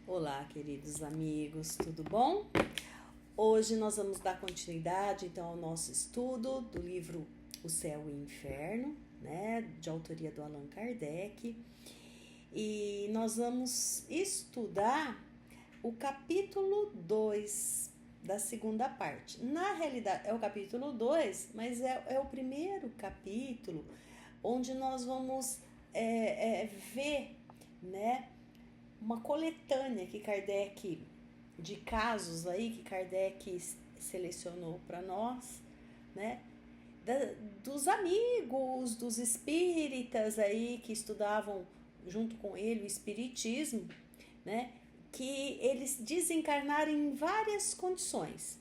Olá, queridos amigos, tudo bom? Hoje nós vamos dar continuidade então ao nosso estudo do livro O Céu e o Inferno, né, de autoria do Allan Kardec. E nós vamos estudar o capítulo 2 da segunda parte. Na realidade é o capítulo 2, mas é o primeiro capítulo onde nós vamos ver, né, uma coletânea que Kardec, de casos aí que Kardec selecionou para nós, né? Dos amigos, dos espíritas aí que estudavam junto com ele o espiritismo, né? Que eles desencarnaram em várias condições.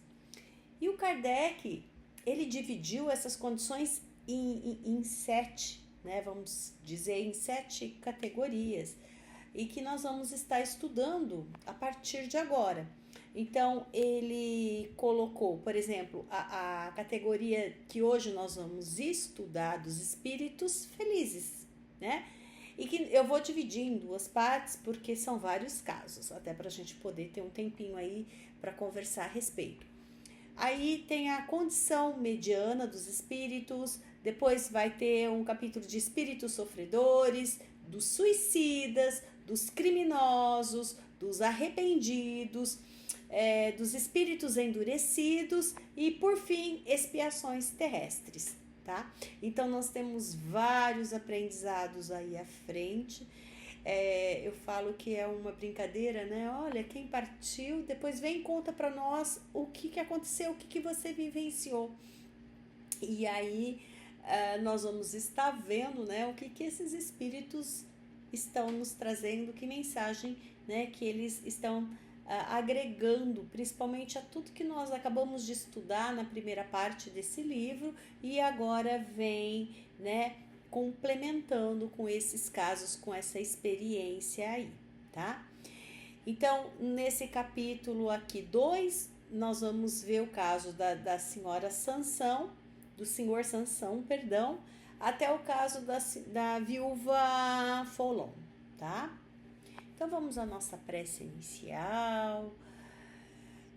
E o Kardec, ele dividiu essas condições em sete, né? Vamos dizer, em 7 categorias, e que nós vamos estar estudando a partir de agora. Então, ele colocou, por exemplo, a categoria que hoje nós vamos estudar dos espíritos felizes, né? E que eu vou dividir em 2 partes, porque são vários casos, até para a gente poder ter um tempinho aí para conversar a respeito. Aí tem a condição mediana dos espíritos, depois vai ter um capítulo de espíritos sofredores, dos suicidas, dos criminosos, dos arrependidos, dos espíritos endurecidos e, por fim, expiações terrestres, tá? Então, nós temos vários aprendizados aí à frente. Eu falo que é uma brincadeira, né? Olha, quem partiu, depois vem e conta para nós o que aconteceu, o que você vivenciou. E aí, nós vamos estar vendo, né, o que esses espíritos estão nos trazendo, que mensagem, né, que eles estão agregando, principalmente a tudo que nós acabamos de estudar na primeira parte desse livro, e agora vem, né, complementando com esses casos, com essa experiência aí, tá? Então, nesse capítulo aqui 2, nós vamos ver o caso da senhora Sansão, do senhor Sansão, perdão, até o caso da viúva Folon, tá? Então vamos à nossa prece inicial,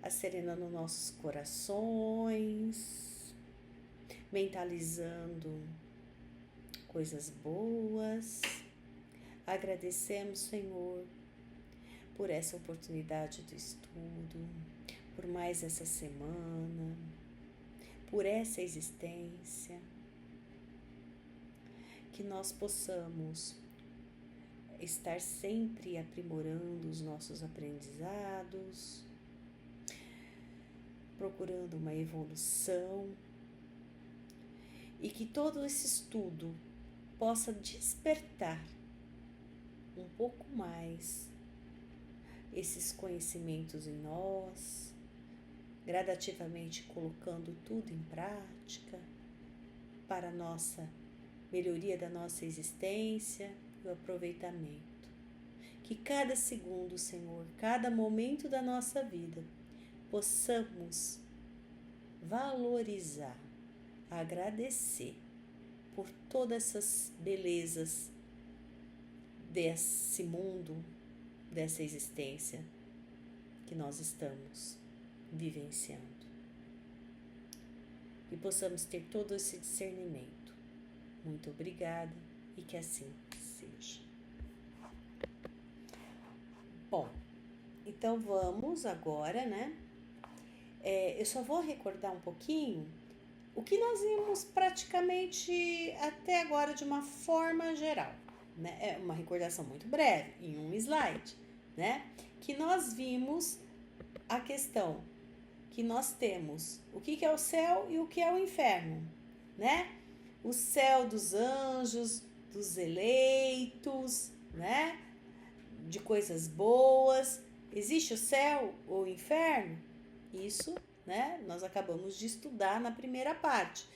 serenando nossos corações, mentalizando coisas boas. Agradecemos, Senhor, por essa oportunidade do estudo, por mais essa semana, por essa existência, que nós possamos estar sempre aprimorando os nossos aprendizados, procurando uma evolução, e que todo esse estudo possa despertar um pouco mais esses conhecimentos em nós, gradativamente colocando tudo em prática para a nossa melhoria da nossa existência e o aproveitamento. Que cada segundo, Senhor, cada momento da nossa vida, possamos valorizar, agradecer por todas essas belezas desse mundo, dessa existência que nós estamos vivenciando. E possamos ter todo esse discernimento. Muito obrigada e que assim seja. Bom, então vamos agora, né? Eu só vou recordar um pouquinho o que nós vimos praticamente até agora de uma forma geral, né? É uma recordação muito breve, em um slide, né? Que nós vimos a questão que nós temos o que é o céu e o que é o inferno, né? O céu dos anjos, dos eleitos, né? De coisas boas. Existe o céu ou o inferno? Isso, né? Nós acabamos de estudar na primeira parte.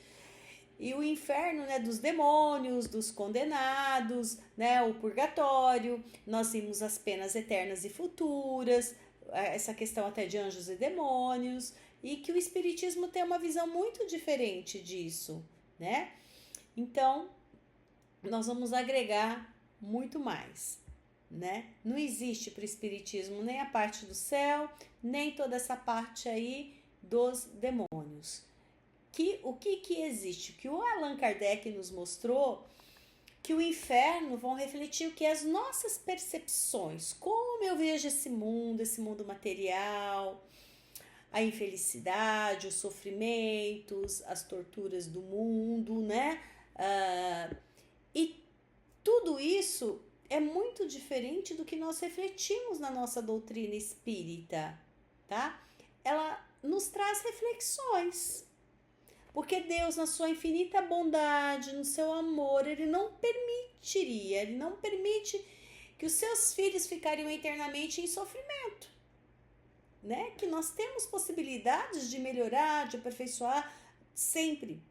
E o inferno, né, dos demônios, dos condenados, né, o purgatório. Nós vimos as penas eternas e futuras, essa questão até de anjos e demônios, e que o espiritismo tem uma visão muito diferente disso, né? Então, nós vamos agregar muito mais. né? Não existe para o espiritismo nem a parte do céu, nem toda essa parte aí dos demônios. O que existe? Que o Allan Kardec nos mostrou que o inferno vão refletir o que? As nossas percepções. Como eu vejo esse mundo material, a infelicidade, os sofrimentos, as torturas do mundo, né? E tudo isso é muito diferente do que nós refletimos na nossa doutrina espírita, tá? Ela nos traz reflexões. Porque Deus, na sua infinita bondade, no seu amor, Ele não permite que os seus filhos ficariam eternamente em sofrimento, né? Que nós temos possibilidades de melhorar, de aperfeiçoar, sempre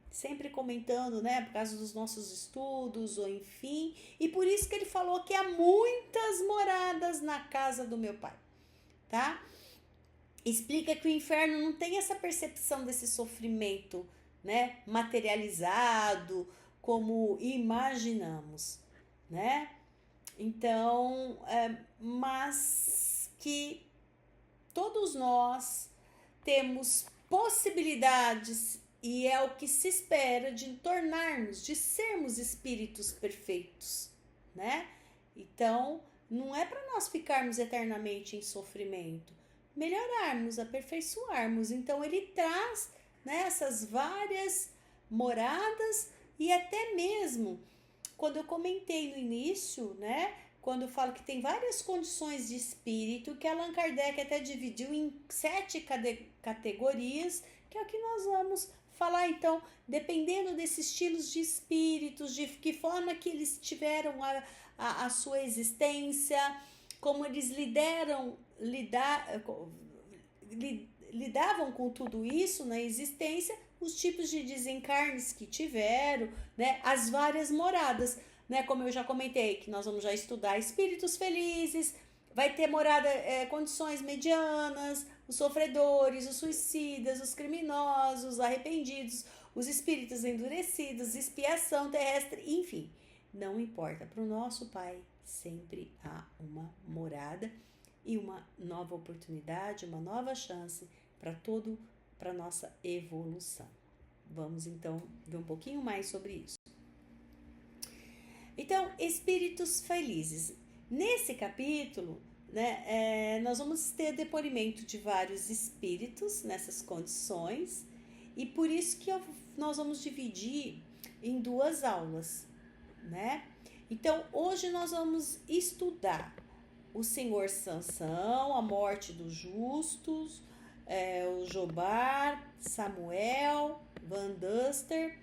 comentando, né? Por causa dos nossos estudos, ou enfim. E por isso que Ele falou que há muitas moradas na casa do meu Pai, tá? Explica que o inferno não tem essa percepção desse sofrimento, né, materializado como imaginamos, né? Então, mas que todos nós temos possibilidades e é o que se espera de tornarmos, de sermos espíritos perfeitos, né? Então, não é para nós ficarmos eternamente em sofrimento, melhorarmos, aperfeiçoarmos. Então, ele traz, né, essas várias moradas e até mesmo quando eu comentei no início, né, quando eu falo que tem várias condições de espírito que Allan Kardec até dividiu em 7 categorias, que é o que nós vamos falar. Então, dependendo desses estilos de espíritos, de que forma que eles tiveram a sua existência, como eles lidavam com tudo isso na existência, os tipos de desencarnes que tiveram, né, as várias moradas, né, como eu já comentei, que nós vamos já estudar espíritos felizes, vai ter morada, condições medianas, os sofredores, os suicidas, os criminosos, os arrependidos, os espíritos endurecidos, expiação terrestre, enfim, não importa, para o nosso Pai sempre há uma morada e uma nova oportunidade, uma nova chance para nossa evolução. Vamos então ver um pouquinho mais sobre isso. Então, espíritos felizes. Nesse capítulo, né, nós vamos ter depoimento de vários espíritos nessas condições e por isso que nós vamos dividir em 2 aulas, né? Então, hoje nós vamos estudar o Senhor Sansão, a morte dos justos, o Jobar, Samuel, Van Duster,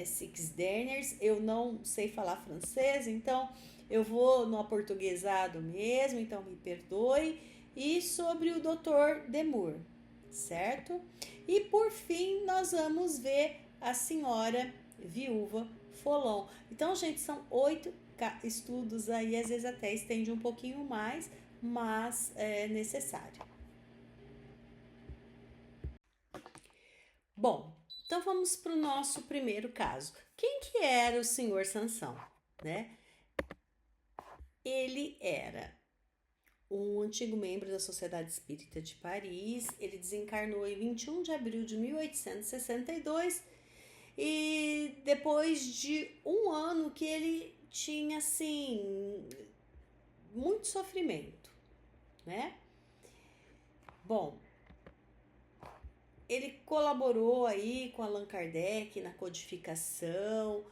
Six Derners. Eu não sei falar francês, então eu vou no aportuguesado mesmo, então me perdoe. E sobre o Dr. Demur, certo? E por fim, nós vamos ver a senhora viúva Folon. Então, gente, são 8 estudos aí, às vezes até estende um pouquinho mais, mas é necessário. Bom, então vamos para o nosso primeiro caso. Quem que era o senhor Sansão, né? Ele era um antigo membro da Sociedade Espírita de Paris. Ele desencarnou em 21 de abril de 1862 e depois de um ano que ele tinha, assim, muito sofrimento, né? Bom, ele colaborou aí com Allan Kardec na codificação.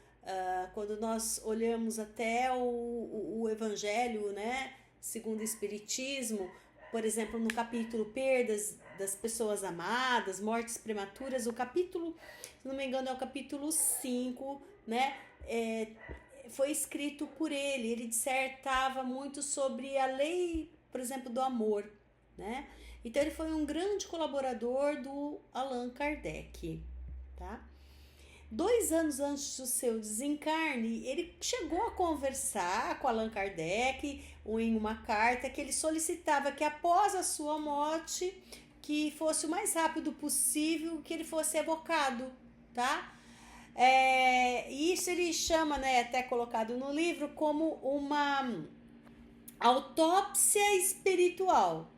Quando nós olhamos até o Evangelho, né, segundo o Espiritismo, por exemplo, no capítulo Perdas das Pessoas Amadas, Mortes Prematuras, o capítulo, se não me engano, é o capítulo 5, né, foi escrito por ele. Ele dissertava muito sobre a lei, por exemplo, do amor, né? Então, ele foi um grande colaborador do Allan Kardec, tá? 2 anos antes do seu desencarne, ele chegou a conversar com Allan Kardec em uma carta que ele solicitava que após a sua morte, que fosse o mais rápido possível, que ele fosse evocado, tá? Isso ele chama, né, até colocado no livro, como uma autópsia espiritual.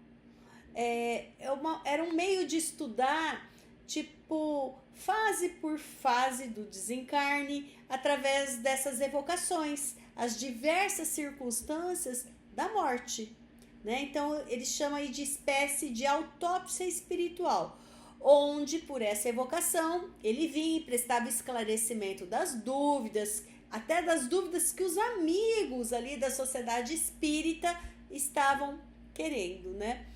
Era um meio de estudar, tipo, fase por fase do desencarne, através dessas evocações, as diversas circunstâncias da morte, né? Então, ele chama aí de espécie de autópsia espiritual, onde, por essa evocação, ele vinha e prestava esclarecimento das dúvidas, até das dúvidas que os amigos ali da sociedade espírita estavam querendo, né?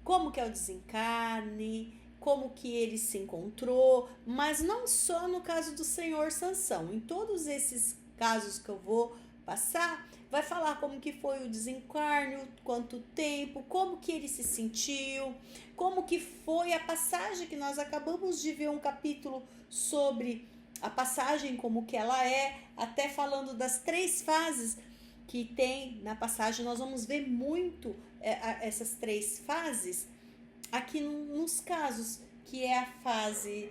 Como que é o desencarne, como que ele se encontrou, mas não só no caso do senhor Sansão. Em todos esses casos que eu vou passar, vai falar como que foi o desencarne, quanto tempo, como que ele se sentiu, como que foi a passagem que nós acabamos de ver um capítulo sobre a passagem, como que ela é, até falando das 3 fases que tem na passagem. Nós vamos ver muito essas 3 fases aqui nos casos, que é a fase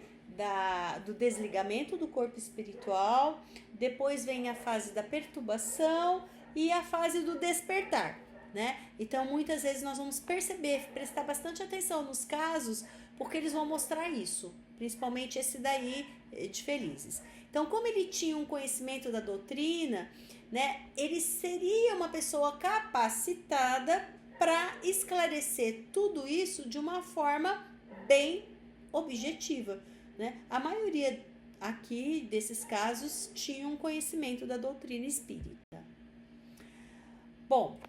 do desligamento do corpo espiritual, depois vem a fase da perturbação e a fase do despertar, né? Então, muitas vezes nós vamos perceber, prestar bastante atenção nos casos, porque eles vão mostrar isso, principalmente esse daí de Felizes. Então, como ele tinha um conhecimento da doutrina, né, ele seria uma pessoa capacitada para esclarecer tudo isso de uma forma bem objetiva, né? A maioria aqui desses casos tinha um conhecimento da doutrina espírita. Bom,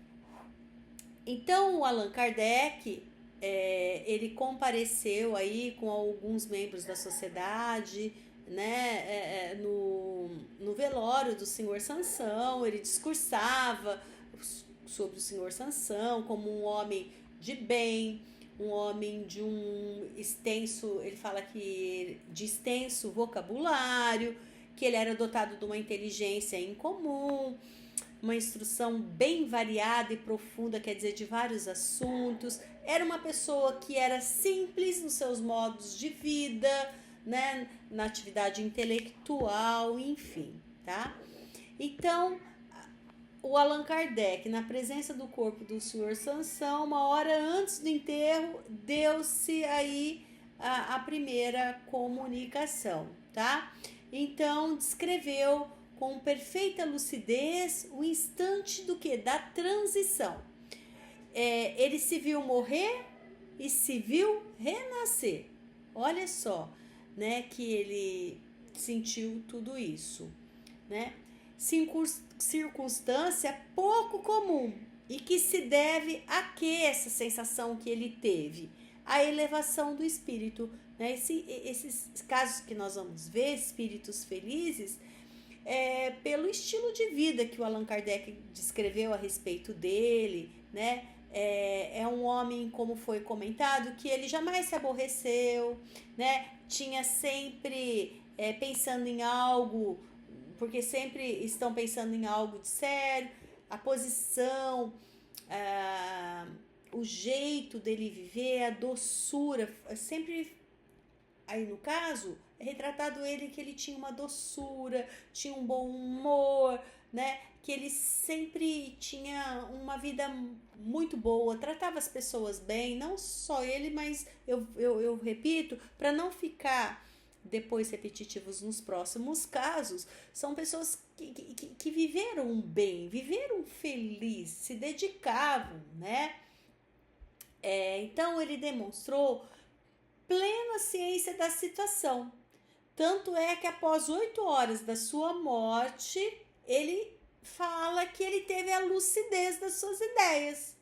então o Allan Kardec, ele compareceu aí com alguns membros da sociedade, né, no velório do senhor Sansão. Ele discursava sobre o senhor Sansão como um homem de bem, um homem de um extenso, ele fala que de extenso vocabulário, que ele era dotado de uma inteligência incomum, uma instrução bem variada e profunda, quer dizer, de vários assuntos. Era uma pessoa que era simples nos seus modos de vida, né, na atividade intelectual, enfim, tá? Então, o Allan Kardec, na presença do corpo do senhor Sansão, uma hora antes do enterro, deu-se aí a primeira comunicação, tá? Então, descreveu com perfeita lucidez o instante do que? Da transição. Ele se viu morrer e se viu renascer. Olha só, né, que ele sentiu tudo isso, né? Circunstância pouco comum e que se deve a que essa sensação que ele teve? A elevação do espírito, né? Esses casos que nós vamos ver, espíritos felizes, pelo estilo de vida que o Allan Kardec descreveu a respeito dele, né? É um homem, como foi comentado, que ele jamais se aborreceu, né? Tinha sempre pensando em algo, porque sempre estão pensando em algo de sério, a posição, o jeito dele viver, a doçura, sempre, aí no caso, é retratado ele que ele tinha uma doçura, tinha um bom humor, né? Que ele sempre tinha uma vida muito boa, tratava as pessoas bem, não só ele, mas eu repito, para não ficar depois repetitivos nos próximos casos, são pessoas que viveram bem, viveram feliz, se dedicavam, né? Então ele demonstrou plena ciência da situação. Tanto é que após 8 horas da sua morte, ele fala que ele teve a lucidez das suas ideias,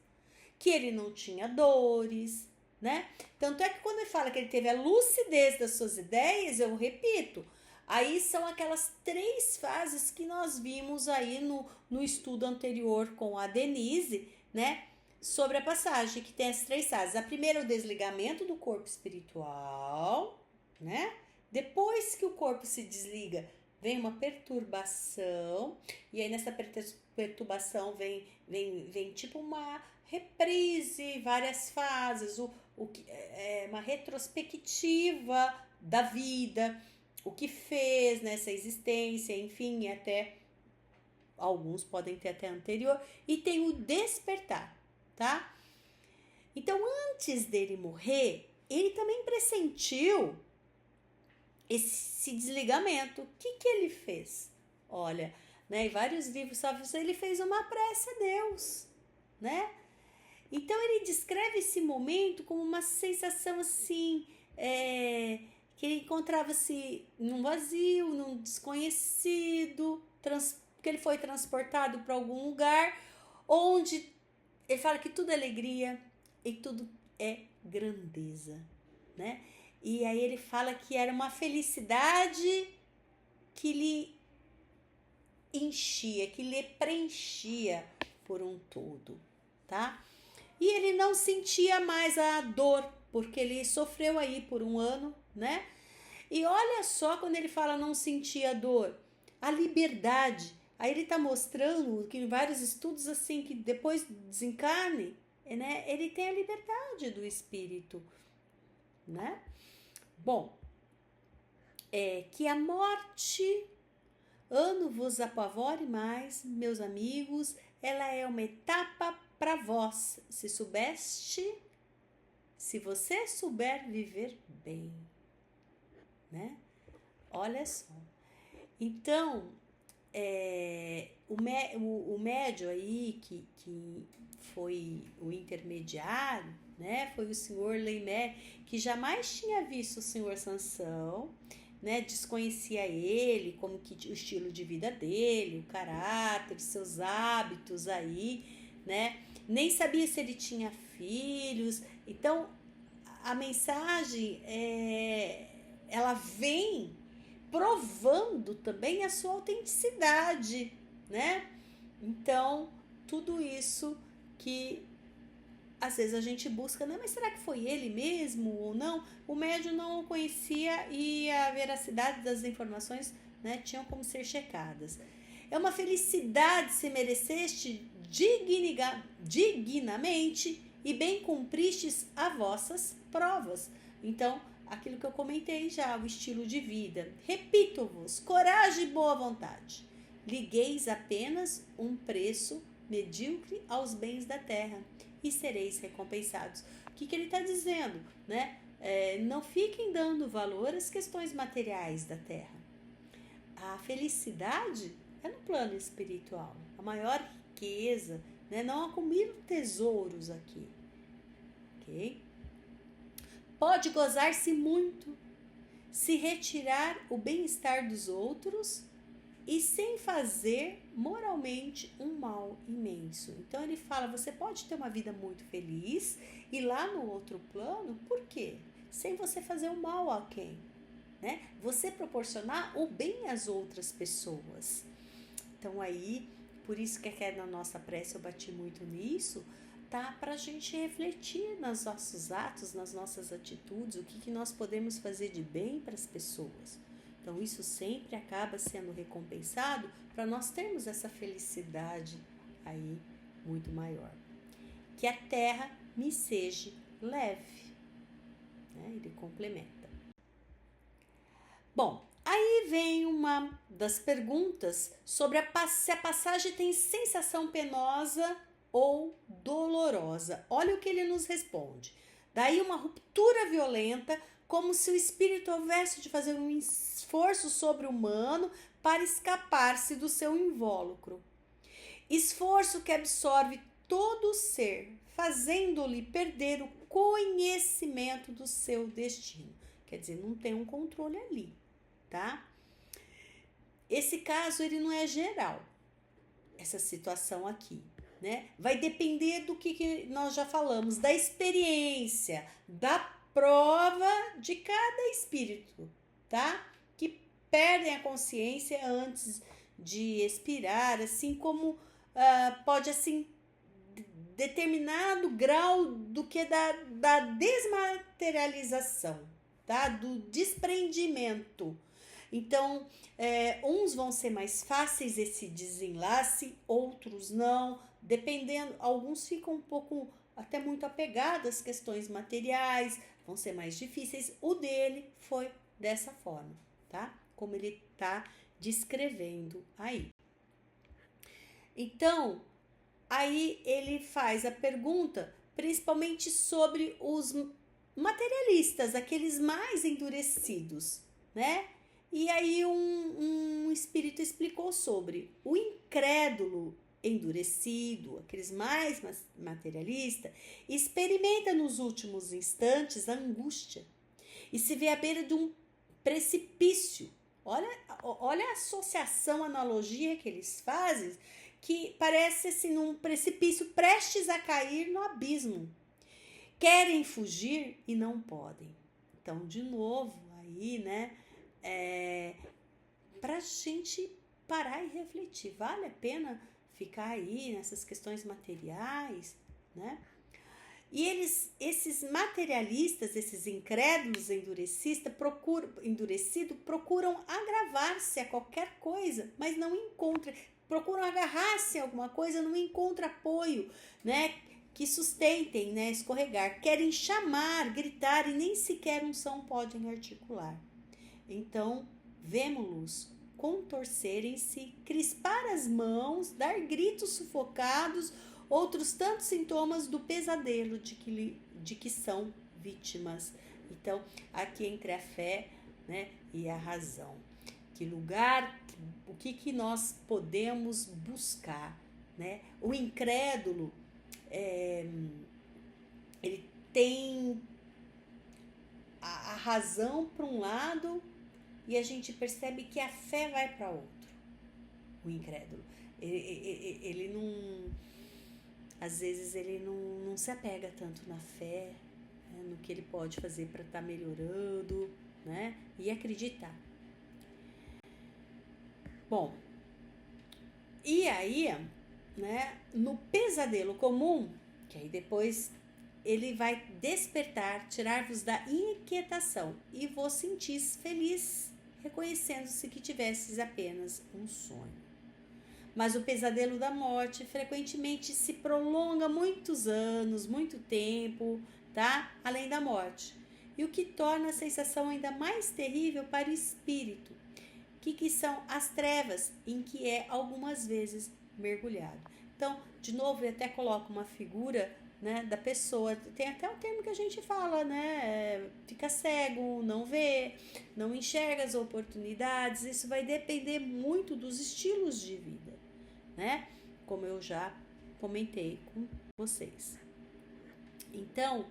que ele não tinha dores, né? Tanto é que quando ele fala que ele teve a lucidez das suas ideias, eu repito, aí são aquelas 3 fases que nós vimos aí no estudo anterior com a Denise, né? Sobre a passagem, que tem as 3 fases. A primeira é o desligamento do corpo espiritual, né? Depois que o corpo se desliga, vem uma perturbação, e aí nessa perturbação vem tipo uma reprise, várias fases, uma retrospectiva da vida, o que fez nessa existência, enfim, até alguns podem ter até anterior, e tem o despertar, tá? Então, antes dele morrer, ele também pressentiu esse desligamento. O que ele fez? Olha, né, em vários livros ele fez uma prece a Deus, né? Então ele descreve esse momento como uma sensação assim, que ele encontrava-se num vazio, num desconhecido, que ele foi transportado para algum lugar onde ele fala que tudo é alegria e tudo é grandeza, né? E aí ele fala que era uma felicidade que lhe enchia, que lhe preenchia por um todo, tá? E ele não sentia mais a dor, porque ele sofreu aí por um ano, né? E olha só quando ele fala não sentia dor, a liberdade. Aí ele tá mostrando que em vários estudos assim, que depois do desencarne, né, ele tem a liberdade do espírito, né? Bom, que a morte ano vos apavore mais, meus amigos, ela é uma etapa para vós, se você souber viver bem, né? Olha só. Então, o médio aí, que foi o intermediário, né? Foi o senhor Leimer, que jamais tinha visto o senhor Sansão, né? Desconhecia ele, como que o estilo de vida dele, o caráter, seus hábitos aí, né? Nem sabia se ele tinha filhos. Então, a mensagem ela vem provando também a sua autenticidade, né? Então, tudo isso que às vezes a gente busca, né? Mas será que foi ele mesmo ou não? O médium não o conhecia e a veracidade das informações, né, tinham como ser checadas. É uma felicidade se mereceste dignamente e bem cumpristes as vossas provas. Então, aquilo que eu comentei já, o estilo de vida. Repito-vos, coragem e boa vontade. Ligueis apenas um preço medíocre aos bens da terra e sereis recompensados. O que ele está dizendo, né? Não fiquem dando valor às questões materiais da terra. A felicidade é no plano espiritual. A maior riqueza, né? Não acumulam tesouros aqui, ok? Pode gozar-se muito, se retirar o bem-estar dos outros e sem fazer moralmente um mal imenso. Então ele fala, você pode ter uma vida muito feliz e lá no outro plano, por quê? Sem você fazer o mal a quem? Né? Você proporcionar o bem às outras pessoas. Então aí, por isso que na nossa prece eu bati muito nisso, tá? Para a gente refletir nos nossos atos, nas nossas atitudes, o que nós podemos fazer de bem para as pessoas. Então isso sempre acaba sendo recompensado para nós termos essa felicidade aí muito maior. Que a terra me seja leve, né? Ele complementa. Bom, aí vem uma das perguntas sobre se a passagem tem sensação penosa ou dolorosa. Olha o que ele nos responde. Daí uma ruptura violenta, como se o espírito houvesse de fazer um esforço sobre-humano para escapar-se do seu invólucro. Esforço que absorve todo o ser, fazendo-lhe perder o conhecimento do seu destino. Quer dizer, não tem um controle ali, tá? Esse caso, ele não é geral, essa situação aqui, né? Vai depender do que nós já falamos, da experiência, da prova de cada espírito, tá? Que perdem a consciência antes de expirar, assim como pode, assim, determinado grau do que da desmaterialização, tá? Do desprendimento. Então, uns vão ser mais fáceis esse desenlace, outros não, dependendo, alguns ficam um pouco, até muito apegados às questões materiais, vão ser mais difíceis. O dele foi dessa forma, tá? Como ele está descrevendo aí. Então, aí ele faz a pergunta principalmente sobre os materialistas, aqueles mais endurecidos, né? E aí um espírito explicou sobre o incrédulo endurecido, aqueles mais materialistas, experimenta nos últimos instantes a angústia e se vê à beira de um precipício. Olha a associação, a analogia que eles fazem, que parece assim um precipício prestes a cair no abismo. Querem fugir e não podem. Então, de novo, aí, né, pra gente parar e refletir, vale a pena ficar aí nessas questões materiais, né? E esses materialistas, esses incrédulos endurecidos, procuram agravar-se a qualquer coisa, mas não encontram, procuram agarrar-se a alguma coisa, não encontram apoio, né? Que sustentem, né? Escorregar, querem chamar, gritar e nem sequer um som podem articular. Então, vemos-los contorcerem-se, crispar as mãos, dar gritos sufocados, outros tantos sintomas do pesadelo de que são vítimas. Então, aqui entre a fé, né, e a razão. Que lugar, o que nós podemos buscar, né? O incrédulo, ele tem a razão para um lado e a gente percebe que a fé vai para outro. O incrédulo, ele não, às vezes ele não se apega tanto na fé, né, no que ele pode fazer para estar melhorando, né, e acreditar. Bom, e aí, né, no pesadelo comum, que aí depois ele vai despertar, tirar-vos da inquietação e vos sentis feliz, reconhecendo-se que tivesses apenas um sonho. Mas o pesadelo da morte frequentemente se prolonga muitos anos, muito tempo, tá? Além da morte. E o que torna a sensação ainda mais terrível para o espírito, que são as trevas em que é algumas vezes mergulhado. Então, de novo, eu até coloco uma figura, né, da pessoa. Tem até o termo que a gente fala, né? Fica cego, não vê, não enxerga as oportunidades. Isso vai depender muito dos estilos de vida, né? Como eu já comentei com vocês. Então,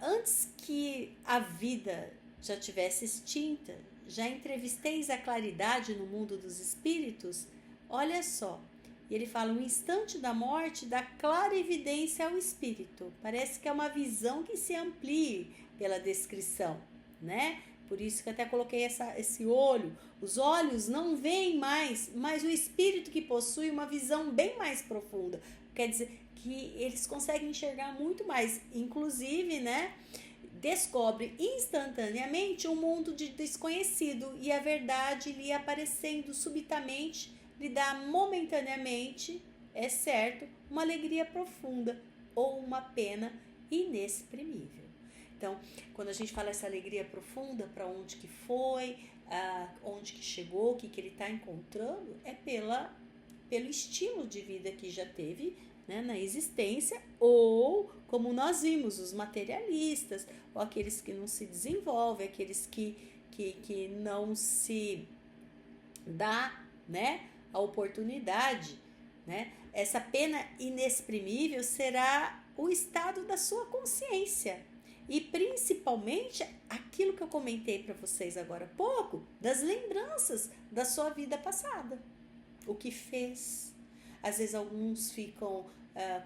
antes que a vida já tivesse extinta, já entrevisteis a claridade no mundo dos espíritos? Olha só. E ele fala, um instante da morte dá clara evidência ao espírito. Parece que é uma visão que se amplie pela descrição, né? Por isso que até coloquei esse olho. Os olhos não veem mais, mas o espírito que possui uma visão bem mais profunda. Quer dizer que eles conseguem enxergar muito mais. Inclusive, né? Descobre instantaneamente um mundo de desconhecido e a verdade lhe aparecendo subitamente lhe dá momentaneamente, é certo, uma alegria profunda ou uma pena inexprimível. Então, quando a gente fala essa alegria profunda, para onde que foi, onde que chegou, o que ele está encontrando, é pelo estilo de vida que já teve, né, na existência, ou como nós vimos, os materialistas, ou aqueles que não se desenvolvem, aqueles que não se dá, né, a oportunidade, né? Essa pena inexprimível será o estado da sua consciência e principalmente aquilo que eu comentei para vocês agora há pouco, das lembranças da sua vida passada, o que fez. Às vezes alguns ficam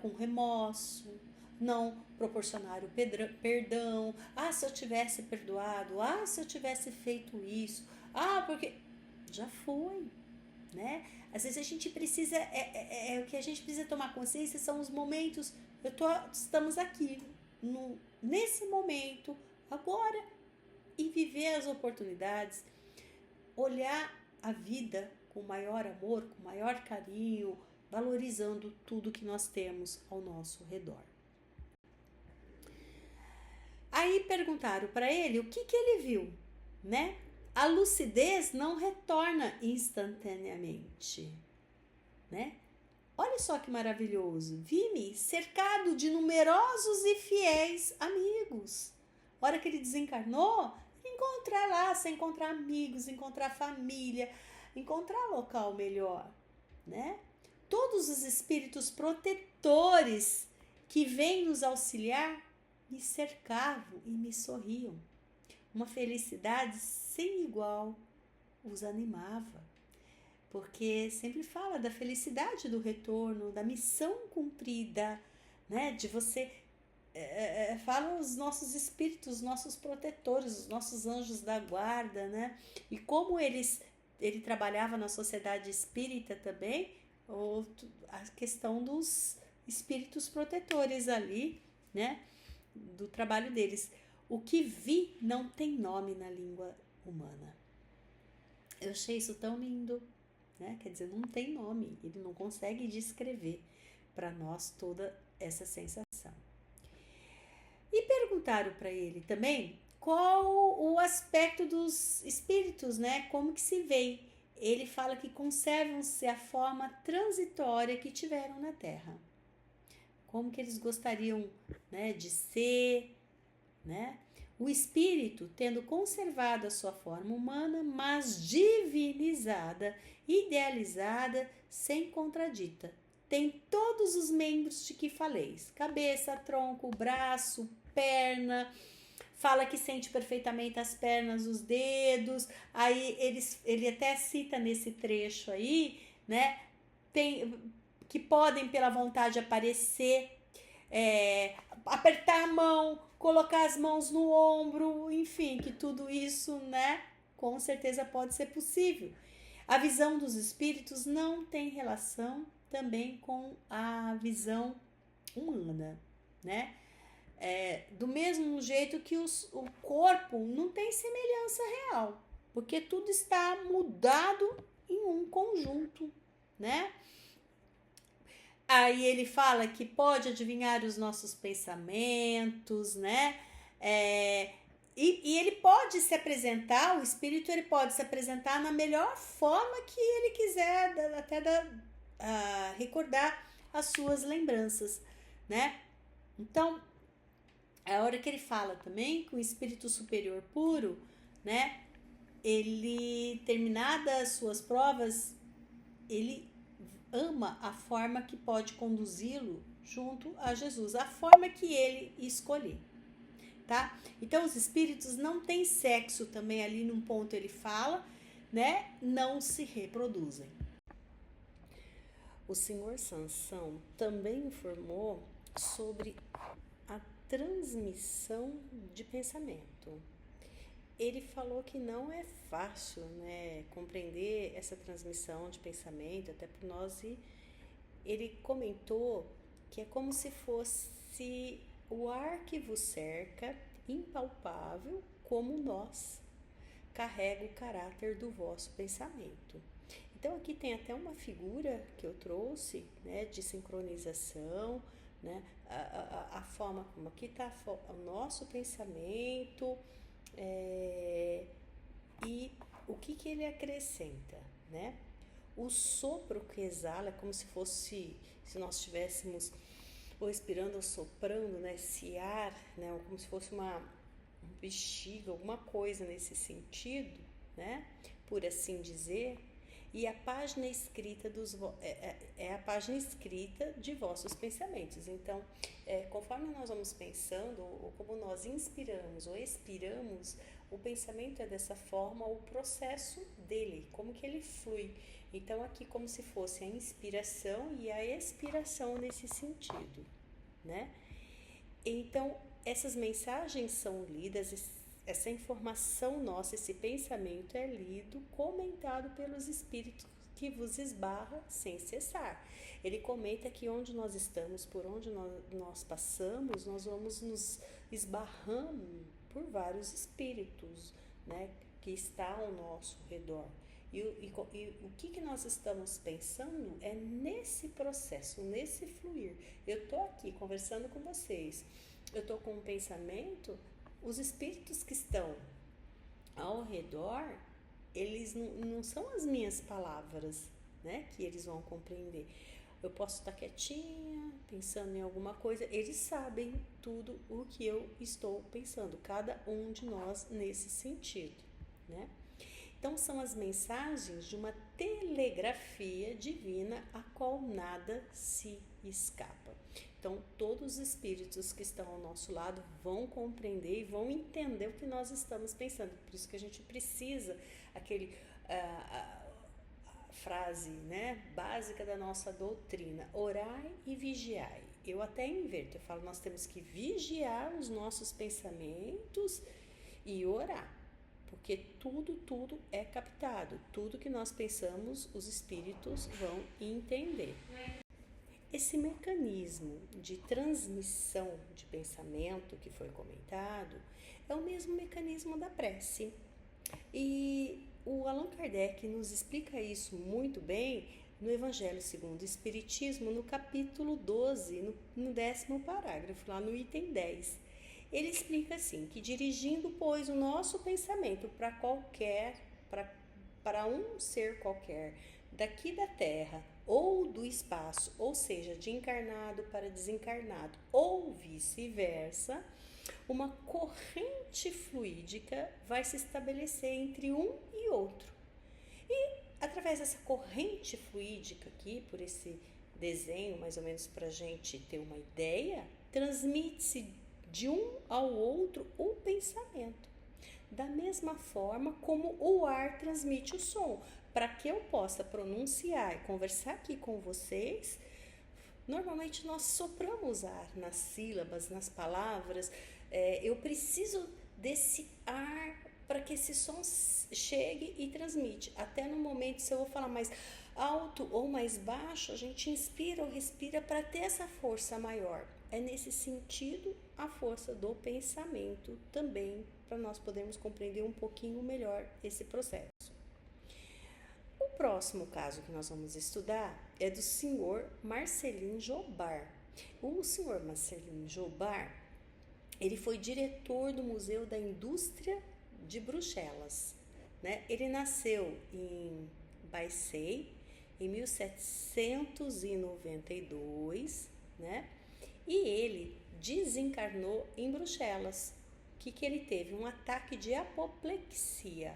com remorso, não proporcionaram perdão. Se eu tivesse perdoado, se eu tivesse feito isso, porque já foi, né? Às vezes a gente precisa, o que a gente precisa tomar consciência são os momentos, estamos aqui, nesse momento, agora, e viver as oportunidades, olhar a vida com maior amor, com maior carinho, valorizando tudo que nós temos ao nosso redor. Aí perguntaram para ele o que ele viu, né? a lucidez não retorna instantaneamente, né? Olha só que maravilhoso. Vi-me cercado de numerosos e fiéis amigos. A hora que ele desencarnou, encontrar lá, se encontrar amigos, encontrar família, encontrar local melhor, né? Todos os espíritos protetores que vêm nos auxiliar me cercavam e me sorriam. Uma felicidade sem igual os animava. Porque sempre fala da felicidade do retorno, da missão cumprida, né? De você... falam os nossos espíritos, os nossos protetores, os nossos anjos da guarda, né? E como ele trabalhava na sociedade espírita também, a questão dos espíritos protetores ali, né? Do trabalho deles. O que vi não tem nome na língua humana. Eu achei isso tão lindo, né? Quer dizer, não tem nome, ele não consegue descrever para nós toda essa sensação. E perguntaram para ele também qual o aspecto dos espíritos, né? Como que se vê. Ele fala que conservam-se a forma transitória que tiveram na Terra. Como que eles gostariam, né, de ser, né? O espírito, tendo conservado a sua forma humana, mas divinizada, idealizada, sem contradita. Tem todos os membros de que faleis: cabeça, tronco, braço, perna. Fala que sente perfeitamente as pernas, os dedos. Aí ele até cita nesse trecho aí, né? Que podem pela vontade aparecer, apertar a mão, colocar as mãos no ombro, enfim, que tudo isso, né, com certeza pode ser possível. A visão dos espíritos não tem relação também com a visão humana, né? Do mesmo jeito que o corpo não tem semelhança real, porque tudo está mudado em um conjunto, né? Aí ele fala que pode adivinhar os nossos pensamentos, né? E ele pode se apresentar, o espírito ele pode se apresentar na melhor forma que ele quiser, até recordar as suas lembranças, né? Então, a hora que ele fala também que o espírito superior puro, né? Ele, terminadas as suas provas, ele ama a forma que pode conduzi-lo junto a Jesus, a forma que ele escolher, tá? Então, os espíritos não têm sexo também, ali num ponto ele fala, né? Não se reproduzem. O senhor Sansão também informou sobre a transmissão de pensamento. Ele falou que não é fácil, né, compreender essa transmissão de pensamento, até por nós, e ele comentou que é como se fosse o ar que vos cerca, impalpável, como nós, carrega o caráter do vosso pensamento. Então aqui tem até uma figura que eu trouxe, né, de sincronização, né, a forma como aqui está o nosso pensamento, e o que ele acrescenta, né? O sopro que exala é como se fosse, se nós estivéssemos ou respirando ou soprando, né? Esse ar, né? Ou como se fosse uma bexiga, alguma coisa nesse sentido, né? Por assim dizer. E a página escrita é a página escrita de vossos pensamentos. Então, conforme nós vamos pensando, ou como nós inspiramos ou expiramos, o pensamento é dessa forma, o processo dele, como que ele flui. Então, aqui como se fosse a inspiração e a expiração nesse sentido, né? Então, essas mensagens são lidas, essa informação nossa, esse pensamento é lido, comentado pelos espíritos que vos esbarra sem cessar. Ele comenta que onde nós estamos, por onde nós passamos, nós vamos nos esbarrando por vários espíritos, né, que está ao nosso redor. E o que nós estamos pensando é nesse processo, nesse fluir. Eu estou aqui conversando com vocês, eu estou com um pensamento, os espíritos que estão ao redor, eles não são as minhas palavras, né, que eles vão compreender. Eu posso estar quietinha, pensando em alguma coisa, eles sabem tudo o que eu estou pensando, cada um de nós nesse sentido, né? Então, são as mensagens de uma telegrafia divina a qual nada se escapa. Então, todos os espíritos que estão ao nosso lado vão compreender e vão entender o que nós estamos pensando. Por isso que a gente precisa aquele frase, né, básica da nossa doutrina: orai e vigiai. Eu até inverto, eu falo, nós temos que vigiar os nossos pensamentos e orar. Porque tudo é captado. Tudo que nós pensamos, os espíritos vão entender. Esse mecanismo de transmissão de pensamento que foi comentado é o mesmo mecanismo da prece. E o Allan Kardec nos explica isso muito bem no Evangelho segundo o Espiritismo, no capítulo 12, no 10º parágrafo, lá no item 10. Ele explica assim, que dirigindo, pois, o nosso pensamento para um ser qualquer, daqui da Terra ou do espaço, ou seja, de encarnado para desencarnado, ou vice-versa, uma corrente fluídica vai se estabelecer entre um e outro. E através dessa corrente fluídica aqui, por esse desenho, mais ou menos para a gente ter uma ideia, transmite-se de um ao outro o pensamento. Da mesma forma como o ar transmite o som. Para que eu possa pronunciar e conversar aqui com vocês, normalmente nós sopramos ar nas sílabas, nas palavras. Eu preciso desse ar para que esse som chegue e transmite. Até no momento, se eu vou falar mais alto ou mais baixo, a gente inspira ou respira para ter essa força maior. É nesse sentido a força do pensamento também, para nós podermos compreender um pouquinho melhor esse processo. O próximo caso que nós vamos estudar é do senhor Marcelin Jobard. O senhor Marcelin Jobard, ele foi diretor do Museu da Indústria de Bruxelas, né? Ele nasceu em Bessay em 1792, né? E ele desencarnou em Bruxelas. O que ele teve? Um ataque de apoplexia.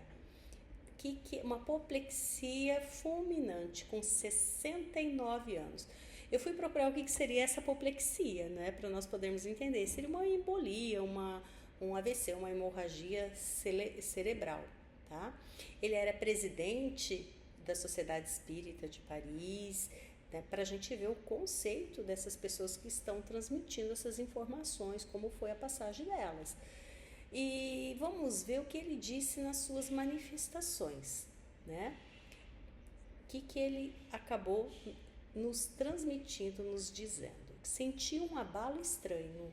Uma apoplexia fulminante com 69 anos. Eu fui procurar o que seria essa apoplexia, né, para nós podermos entender. Seria uma embolia, um AVC, uma hemorragia cerebral, tá? Ele era presidente da Sociedade Espírita de Paris, né, para a gente ver o conceito dessas pessoas que estão transmitindo essas informações, como foi a passagem delas. E vamos ver o que ele disse nas suas manifestações, né? O que ele acabou nos transmitindo, nos dizendo? Senti um abalo estranho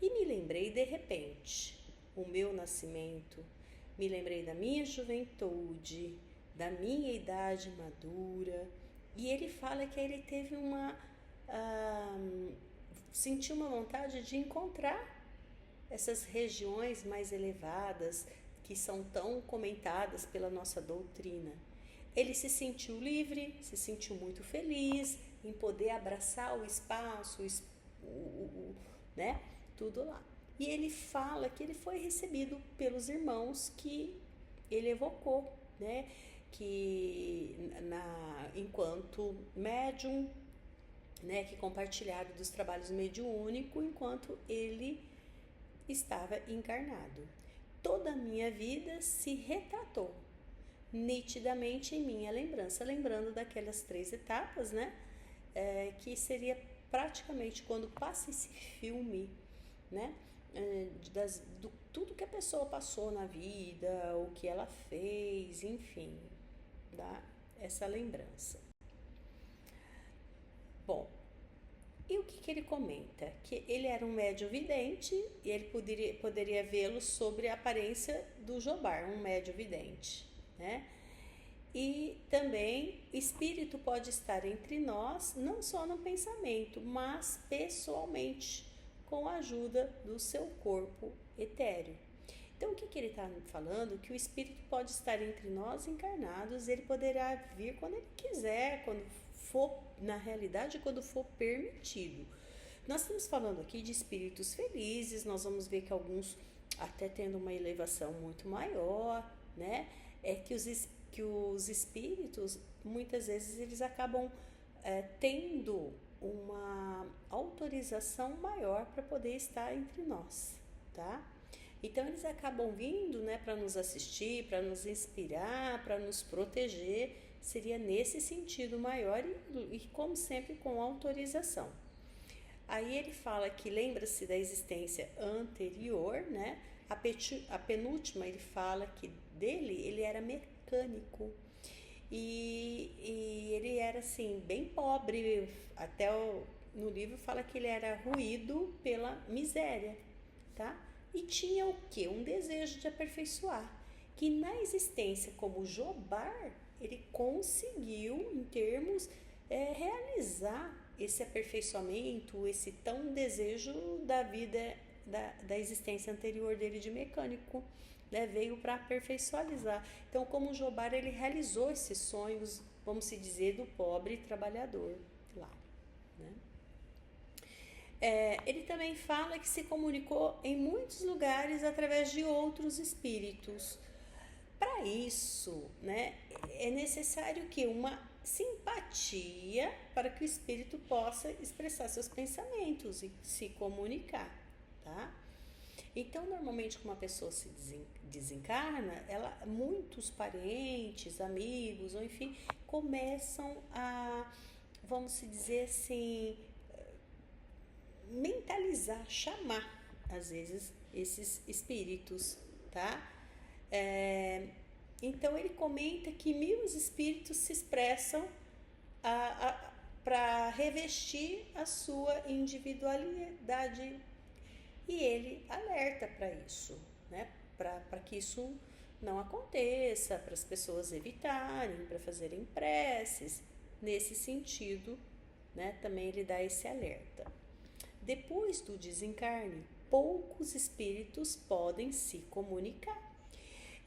e me lembrei de repente o meu nascimento, me lembrei da minha juventude, da minha idade madura. E ele fala que ele teve sentiu uma vontade de encontrar essas regiões mais elevadas que são tão comentadas pela nossa doutrina. Ele se sentiu livre, se sentiu muito feliz em poder abraçar o espaço, né? Tudo lá. E ele fala que ele foi recebido pelos irmãos que ele evocou, né? Que enquanto médium, né? Que compartilharam dos trabalhos mediúnicos enquanto ele estava encarnado. Toda a minha vida se retratou nitidamente em minha lembrança, lembrando daquelas 3 etapas, né? Que seria praticamente quando passa esse filme, né? Tudo que a pessoa passou na vida, o que ela fez, enfim, dá essa lembrança. Bom, e o que ele comenta? Que ele era um médium vidente e ele poderia vê-lo sobre a aparência do Jobard, um médium vidente, né? E também espírito pode estar entre nós, não só no pensamento, mas pessoalmente, com a ajuda do seu corpo etéreo. Então, o que ele está falando? Que o espírito pode estar entre nós encarnados, ele poderá vir quando ele quiser, quando for, na realidade, quando for permitido. Nós estamos falando aqui de espíritos felizes, nós vamos ver que alguns até tendo uma elevação muito maior, né? É que os espíritos, muitas vezes, eles acabam tendo uma autorização maior para poder estar entre nós, tá? Então eles acabam vindo, né, para nos assistir, para nos inspirar, para nos proteger, seria nesse sentido maior e como sempre com autorização. Aí ele fala que lembra-se da existência anterior, né? A penúltima ele fala que ele era mecânico e ele era assim bem pobre, até no livro fala que ele era ruído pela miséria, tá? E tinha o quê? Um desejo de aperfeiçoar, que na existência como Jobar, ele conseguiu, em termos, realizar esse aperfeiçoamento, esse tão desejo da vida, da existência anterior dele de mecânico, né? Veio para aperfeiçoar. Então, como Jobar, ele realizou esses sonhos, vamos se dizer, do pobre trabalhador lá, né? Ele também fala que se comunicou em muitos lugares através de outros espíritos. Para isso, né, é necessário que uma simpatia para que o espírito possa expressar seus pensamentos e se comunicar, tá? Então, normalmente, quando uma pessoa se desencarna, muitos parentes, amigos, ou enfim, começam a, vamos se dizer assim, mentalizar, chamar, às vezes, esses espíritos, tá? Então ele comenta que 1000 espíritos se expressam para revestir a sua individualidade e ele alerta para isso, né? Para que isso não aconteça, para as pessoas evitarem, para fazerem preces, nesse sentido, né? Também ele dá esse alerta. Depois do desencarne, poucos espíritos podem se comunicar.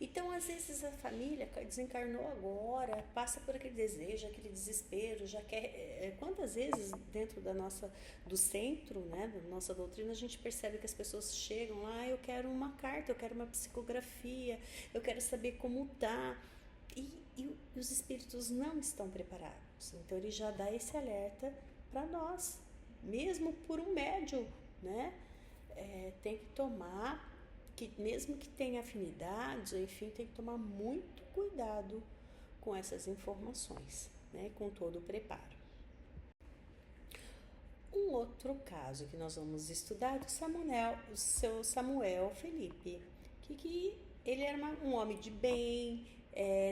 Então, às vezes, a família desencarnou agora, passa por aquele desejo, aquele desespero, já quer... Quantas vezes dentro do centro, né, da nossa doutrina, a gente percebe que as pessoas chegam lá, eu quero uma carta, eu quero uma psicografia, eu quero saber como tá. E os espíritos não estão preparados. Então, ele já dá esse alerta para nós, mesmo por um médium, né? Tem que tomar, que mesmo que tenha afinidades, enfim, tem que tomar muito cuidado com essas informações, né? Com todo o preparo. Um outro caso que nós vamos estudar é o seu Samuel Felipe, que ele era um homem de bem,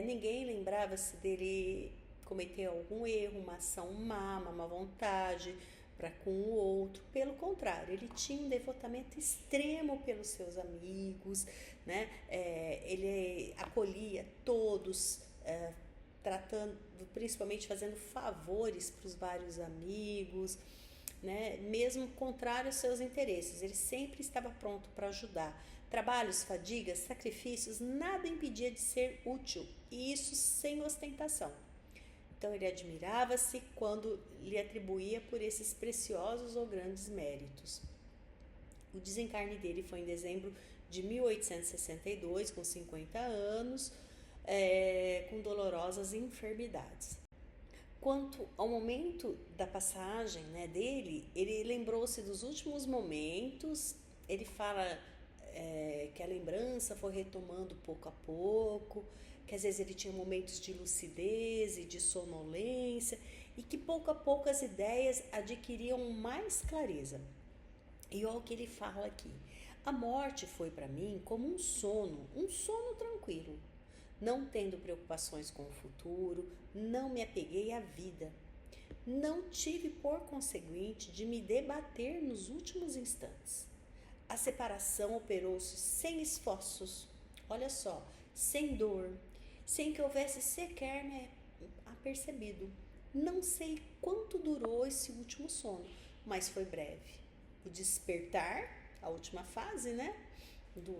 ninguém lembrava-se dele cometer algum erro, uma ação má, uma má vontade para com o outro. Pelo contrário, ele tinha um devotamento extremo pelos seus amigos, né? Ele acolhia todos, tratando, principalmente fazendo favores para os vários amigos, né? Mesmo contrário aos seus interesses, ele sempre estava pronto para ajudar. Trabalhos, fadigas, sacrifícios, nada impedia de ser útil, e isso sem ostentação. Então ele admirava-se quando lhe atribuía por esses preciosos ou grandes méritos. O desencarne dele foi em dezembro de 1862, com 50 anos, com dolorosas enfermidades. Quanto ao momento da passagem, né, dele, ele lembrou-se dos últimos momentos, ele fala que a lembrança foi retomando pouco a pouco, que às vezes ele tinha momentos de lucidez e de sonolência e que pouco a pouco as ideias adquiriam mais clareza. E olha o que ele fala aqui: a morte foi para mim como um sono tranquilo. Não tendo preocupações com o futuro, não me apeguei à vida. Não tive, por conseguinte, de me debater nos últimos instantes. A separação operou-se sem esforços, olha só, sem dor, sem que houvesse sequer me apercebido. Não sei quanto durou esse último sono, mas foi breve. O despertar, a última fase, né?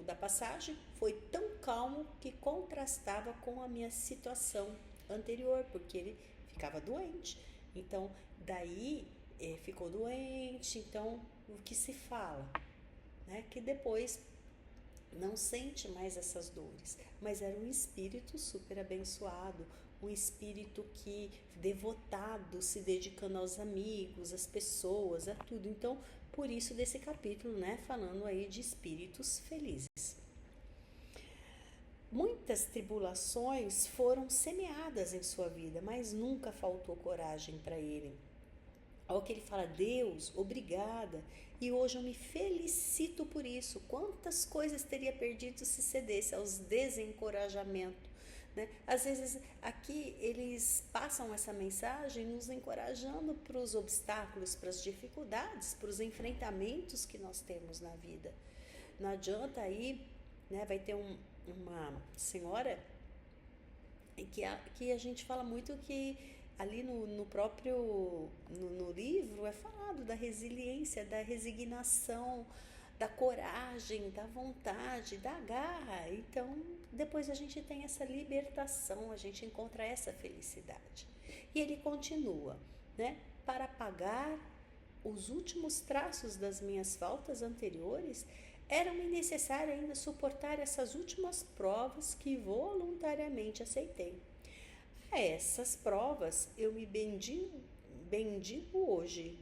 da passagem foi tão calmo que contrastava com a minha situação anterior, porque ele ficava doente. Então, daí ficou doente. Então, o que se fala, né? Que depois não sente mais essas dores, mas era um espírito super abençoado, um espírito que devotado, se dedicando aos amigos, às pessoas, a tudo. Então, por isso desse capítulo, né, falando aí de espíritos felizes. Muitas tribulações foram semeadas em sua vida, mas nunca faltou coragem para ele. Ao que ele fala, Deus, obrigada, e hoje eu me felicito por isso. Quantas coisas teria perdido se cedesse aos desencorajamentos, né? Às vezes aqui eles passam essa mensagem nos encorajando para os obstáculos, para as dificuldades, para os enfrentamentos que nós temos na vida. Não adianta aí, né? Vai ter uma senhora que a gente fala muito que ali no próprio no livro é falado da resiliência, da resignação, da coragem, da vontade, da garra. Então, depois a gente tem essa libertação, a gente encontra essa felicidade. E ele continua, né? Para pagar os últimos traços das minhas faltas anteriores, era-me necessário ainda suportar essas últimas provas que voluntariamente aceitei. A essas provas eu me bendigo hoje.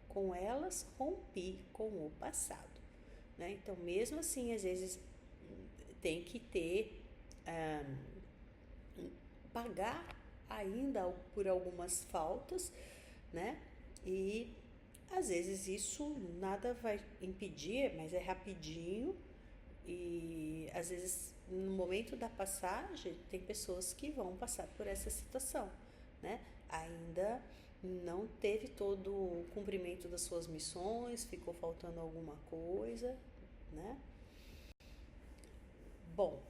Com elas rompi com o passado. Né? Então, mesmo assim, às vezes tem que ter, pagar ainda por algumas faltas, né? E às vezes isso nada vai impedir, mas é rapidinho. E às vezes no momento da passagem tem pessoas que vão passar por essa situação, né? Ainda não teve todo o cumprimento das suas missões, ficou faltando alguma coisa, né? Bom,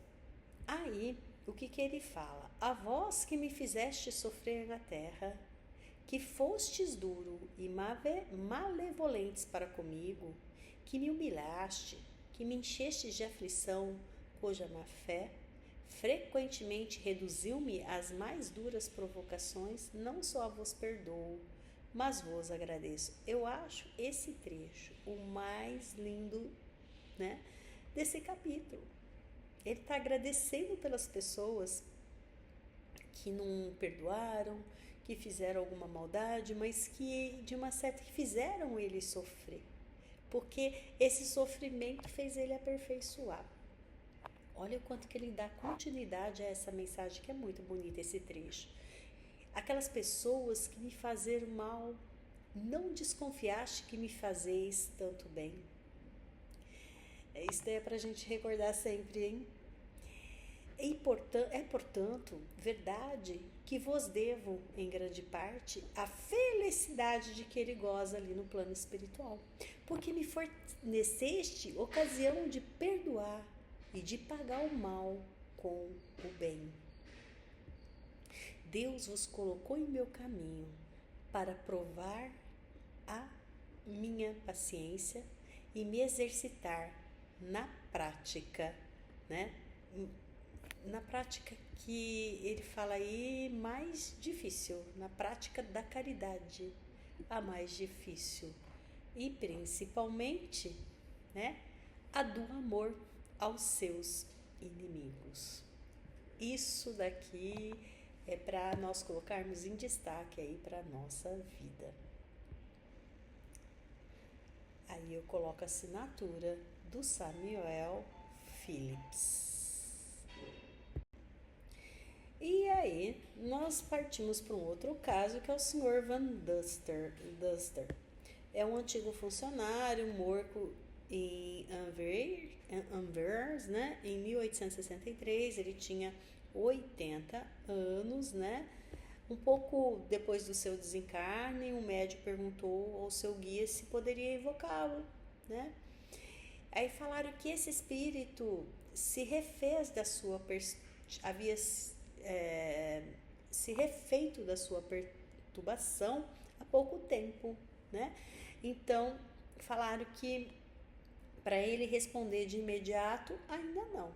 aí o que ele fala? A vós que me fizeste sofrer na terra, que fostes duro e malevolentes para comigo, que me humilhaste, que me enchestes de aflição, cuja má fé frequentemente reduziu-me às mais duras provocações, não só vos perdoo, mas vos agradeço. Eu acho esse trecho o mais lindo, né, desse capítulo. Ele está agradecendo pelas pessoas que não perdoaram, que fizeram alguma maldade, mas que de uma certa que fizeram ele sofrer, porque esse sofrimento fez ele aperfeiçoar. Olha o quanto que ele dá continuidade a essa mensagem, que é muito bonita esse trecho. Aquelas pessoas que me fazeram mal, não desconfiaste que me fazeis tanto bem. Isso daí é pra gente recordar sempre, hein? Portanto, verdade que vos devo, em grande parte, a felicidade de que ele goza ali no plano espiritual, porque me forneceste ocasião de perdoar e de pagar o mal com o bem. Deus vos colocou em meu caminho para provar a minha paciência e me exercitar na prática, né? Na prática que ele fala aí mais difícil, na prática da caridade, a mais difícil, e principalmente, né, a do amor aos seus inimigos. Isso daqui é para nós colocarmos em destaque aí para nossa vida. Aí eu coloco a assinatura do Samuel Phillips. E aí nós partimos para um outro caso, que é o Sr. Van Duster. É um antigo funcionário morto em Anvers, né? Em 1863, ele tinha 80 anos, né? Um pouco depois do seu desencarne, um médico perguntou ao seu guia se poderia evocá-lo, né? Aí falaram que esse espírito se refez da sua havia se refeito da sua perturbação há pouco tempo, né? Então falaram que Para ele responder de imediato, ainda não.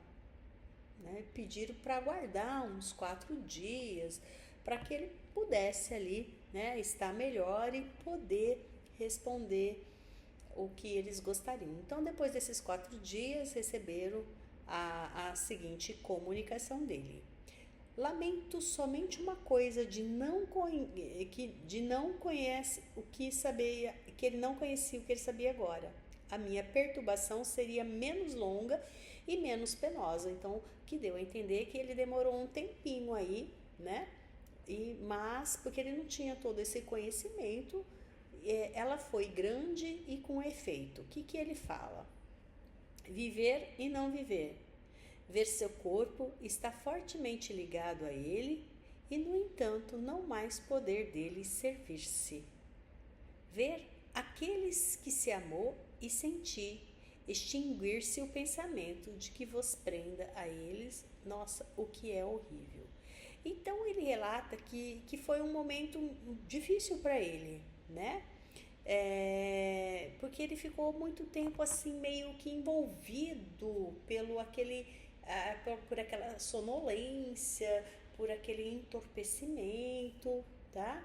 Né? Pediram para aguardar uns 4 dias, para que ele pudesse ali, né, estar melhor e poder responder o que eles gostariam. Então, depois desses 4 dias, receberam a seguinte comunicação dele: lamento somente uma coisa, de não conhece o que sabia, que ele não conhecia o que ele sabia agora. A minha perturbação seria menos longa e menos penosa. Então, que deu a entender que ele demorou um tempinho aí, né? Mas porque ele não tinha todo esse conhecimento, ela foi grande e com efeito. O que ele fala? Viver e não viver. Ver seu corpo está fortemente ligado a ele e, no entanto, não mais poder dele servir-se. Ver aqueles que se amou e sentir, extinguir-se o pensamento de que vos prenda a eles, nossa, o que é horrível. Então ele relata que foi um momento difícil para ele, né? Porque ele ficou muito tempo assim meio que envolvido por aquela sonolência, por aquele entorpecimento, tá?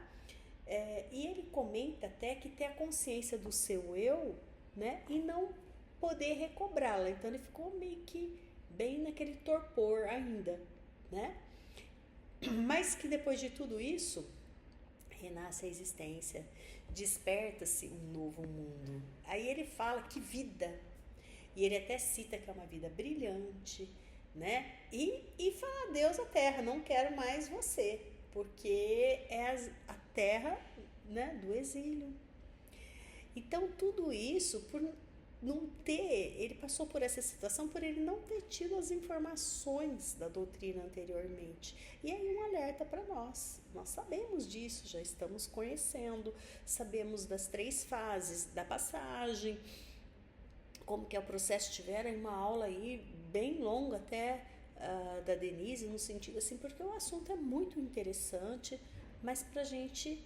E ele comenta até que ter a consciência do seu eu, né, e não poder recobrá-la. Então ele ficou meio que bem naquele torpor ainda, né? Mas que depois de tudo isso, renasce a existência, desperta-se um novo mundo. Aí ele fala que vida, e ele até cita que é uma vida brilhante, né? E fala: Deus, a terra, não quero mais você, porque é a terra, né, do exílio. Então tudo isso por não ter, ele passou por essa situação por ele não ter tido as informações da doutrina anteriormente. E aí um alerta para nós sabemos disso, já estamos conhecendo, sabemos das 3 fases da passagem, como que é o processo. Tiveram uma aula aí bem longa até da Denise, no sentido assim, porque o assunto é muito interessante, mas pra gente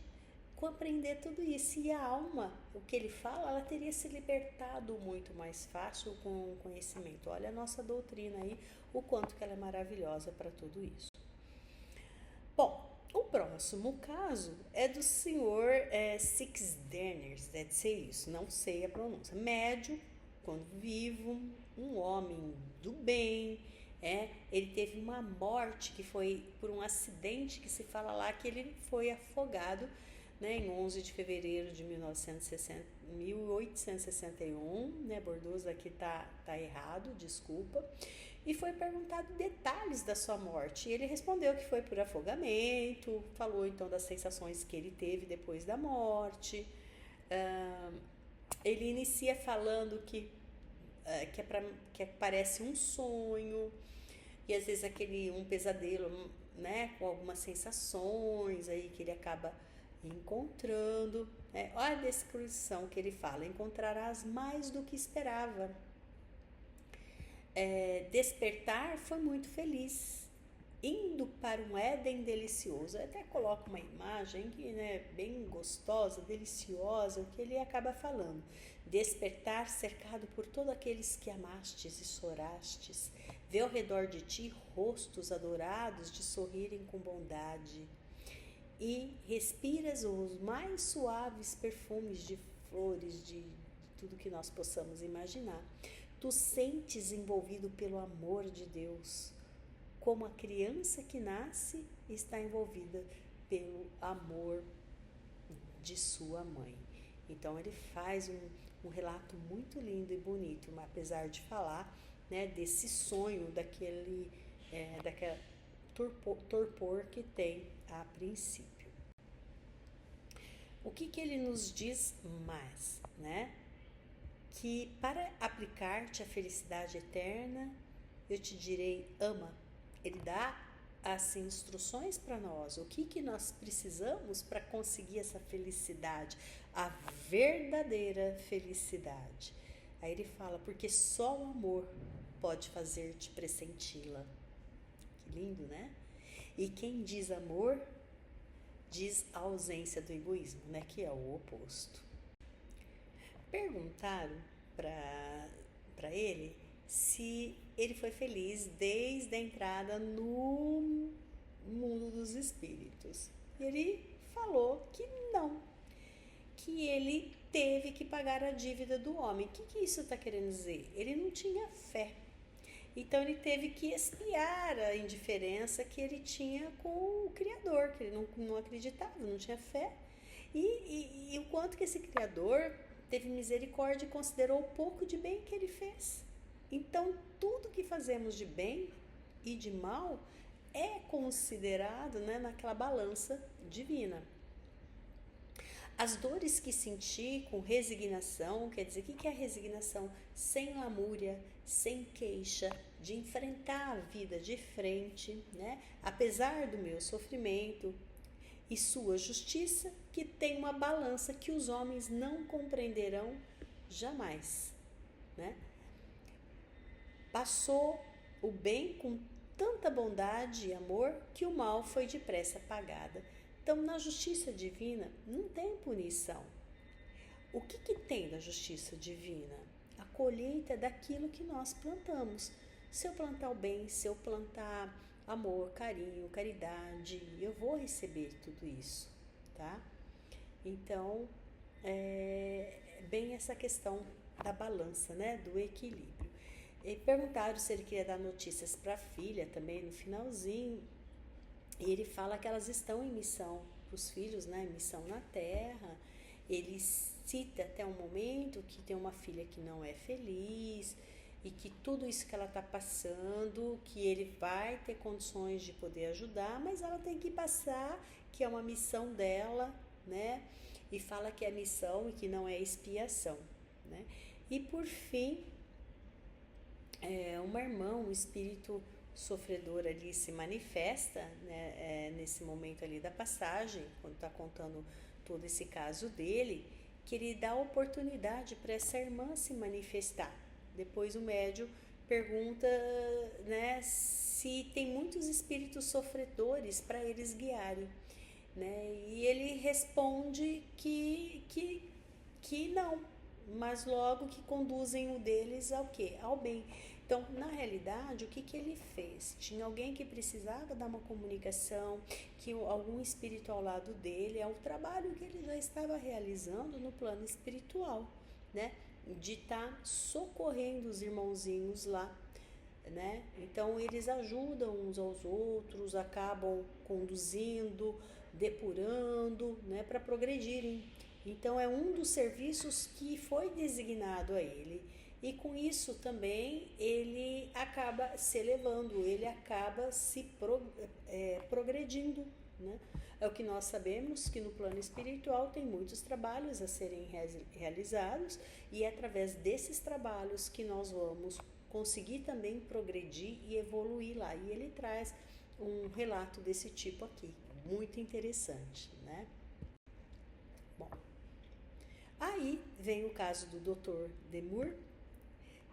compreender tudo isso. E a alma, o que ele fala, ela teria se libertado muito mais fácil com o conhecimento. Olha a nossa doutrina aí, o quanto que ela é maravilhosa para tudo isso. Bom, o próximo caso é do senhor Six Denners, deve ser isso, não sei a pronúncia. Médio, quando vivo, um homem do bem, ele teve uma morte que foi por um acidente que se fala lá que ele foi afogado, né, em 11 de fevereiro de 1861, né, Bordoso aqui tá errado, desculpa, e foi perguntado detalhes da sua morte, e ele respondeu que foi por afogamento, falou então das sensações que ele teve depois da morte. Ele inicia falando que parece um sonho, e às vezes um pesadelo, né, com algumas sensações aí que ele acaba encontrando, né? Olha a descrição que ele fala: encontrarás mais do que esperava. Despertar foi muito feliz, indo para um Éden delicioso. Eu até coloco uma imagem que, né, bem gostosa, deliciosa, o que ele acaba falando. Despertar cercado por todos aqueles que amastes e sorastes, vê ao redor de ti rostos adorados de sorrirem com bondade, e respiras os mais suaves perfumes de flores, de tudo que nós possamos imaginar. Tu sentes envolvido pelo amor de Deus, como a criança que nasce está envolvida pelo amor de sua mãe. Então ele faz um relato muito lindo e bonito, mas apesar de falar, né, desse sonho, daquele torpor que tem a princípio. O que ele nos diz mais, né? Que para aplicar-te a felicidade eterna, eu te direi, ama. Ele dá as instruções para nós, o que nós precisamos para conseguir essa felicidade, a verdadeira felicidade. Aí ele fala: porque só o amor pode fazer-te pressenti-la. Que lindo, né? E quem diz amor, diz a ausência do egoísmo, né? Que é o oposto. Perguntaram para ele se ele foi feliz desde a entrada no mundo dos espíritos. E ele falou que não, que ele teve que pagar a dívida do homem. O que isso está querendo dizer? Ele não tinha fé. Então ele teve que expiar a indiferença que ele tinha com o Criador, que ele não acreditava, não tinha fé. E o quanto que esse Criador teve misericórdia e considerou o pouco de bem que ele fez. Então tudo que fazemos de bem e de mal é considerado, né, naquela balança divina. As dores que senti com resignação, quer dizer, o que é resignação? Sem lamúria, sem queixa, de enfrentar a vida de frente, né? Apesar do meu sofrimento e sua justiça, que tem uma balança que os homens não compreenderão jamais, né? Passou o bem com tanta bondade e amor que o mal foi depressa apagada. Então, na justiça divina, não tem punição. O que tem na justiça divina? A colheita daquilo que nós plantamos. Se eu plantar o bem, se eu plantar amor, carinho, caridade, eu vou receber tudo isso, tá? Então, é bem essa questão da balança, né? Do equilíbrio. E perguntaram se ele queria dar notícias para a filha também no finalzinho. E ele fala que elas estão em missão para os filhos, né? Missão na Terra. Ele cita até um momento que tem uma filha que não é feliz e que tudo isso que ela está passando, que ele vai ter condições de poder ajudar, mas ela tem que passar, que é uma missão dela, né? E fala que é missão e que não é expiação, né? E por fim, uma irmã, um espírito sofredor ali se manifesta, né, nesse momento ali da passagem, quando está contando todo esse caso dele, que ele dá oportunidade para essa irmã se manifestar. Depois o médium pergunta, né, se tem muitos espíritos sofredores para eles guiarem, né, e ele responde que não, mas logo que conduzem o deles ao quê? Ao bem. Então, na realidade, o que ele fez? Tinha alguém que precisava dar uma comunicação, que algum espírito ao lado dele, é o trabalho que ele já estava realizando no plano espiritual, né? De estar socorrendo os irmãozinhos lá, né? Então, eles ajudam uns aos outros, acabam conduzindo, depurando, né? Para progredirem. Então, é um dos serviços que foi designado a ele. E com isso também ele acaba se elevando, ele acaba se progredindo, né? É o que nós sabemos, que no plano espiritual tem muitos trabalhos a serem realizados e é através desses trabalhos que nós vamos conseguir também progredir e evoluir lá. E ele traz um relato desse tipo aqui, muito interessante, né? Bom, aí vem o caso do Dr. Demur,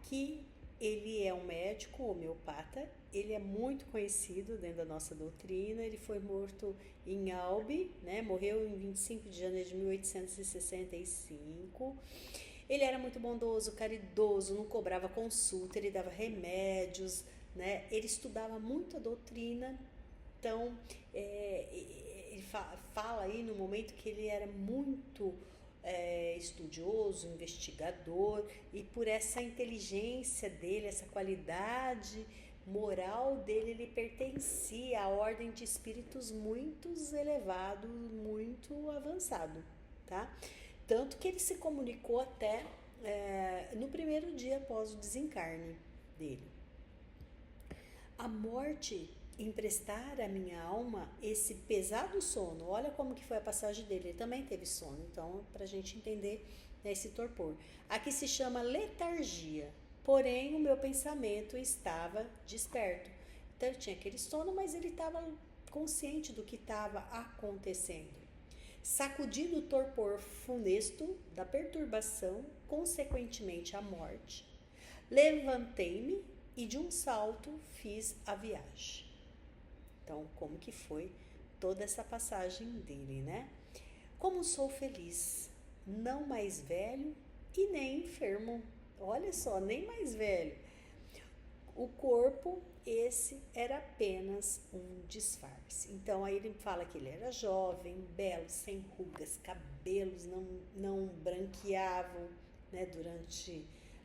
que ele é um médico homeopata, ele é muito conhecido dentro da nossa doutrina, ele foi morto em Albi, né? Morreu em 25 de janeiro de 1865. Ele era muito bondoso, caridoso, não cobrava consulta, ele dava remédios, né? Ele estudava muito a doutrina, então ele fala aí no momento que ele era muito estudioso, investigador, e por essa inteligência dele, essa qualidade moral dele, ele pertencia à ordem de espíritos muito elevado, muito avançado, tá? Tanto que ele se comunicou até no primeiro dia após o desencarne dele. A morte emprestar à minha alma esse pesado sono. Olha como que foi a passagem dele, ele também teve sono, então para a gente entender, né, esse torpor. Aqui se chama letargia, porém o meu pensamento estava desperto. Então ele tinha aquele sono, mas ele estava consciente do que estava acontecendo. Sacudido o torpor funesto da perturbação, consequentemente a morte, levantei-me e de um salto fiz a viagem. Então, como que foi toda essa passagem dele, né? Como sou feliz, não mais velho e nem enfermo. Olha só, nem mais velho. O corpo, esse era apenas um disfarce. Então aí ele fala que ele era jovem, belo, sem rugas, cabelos não branqueavam, né,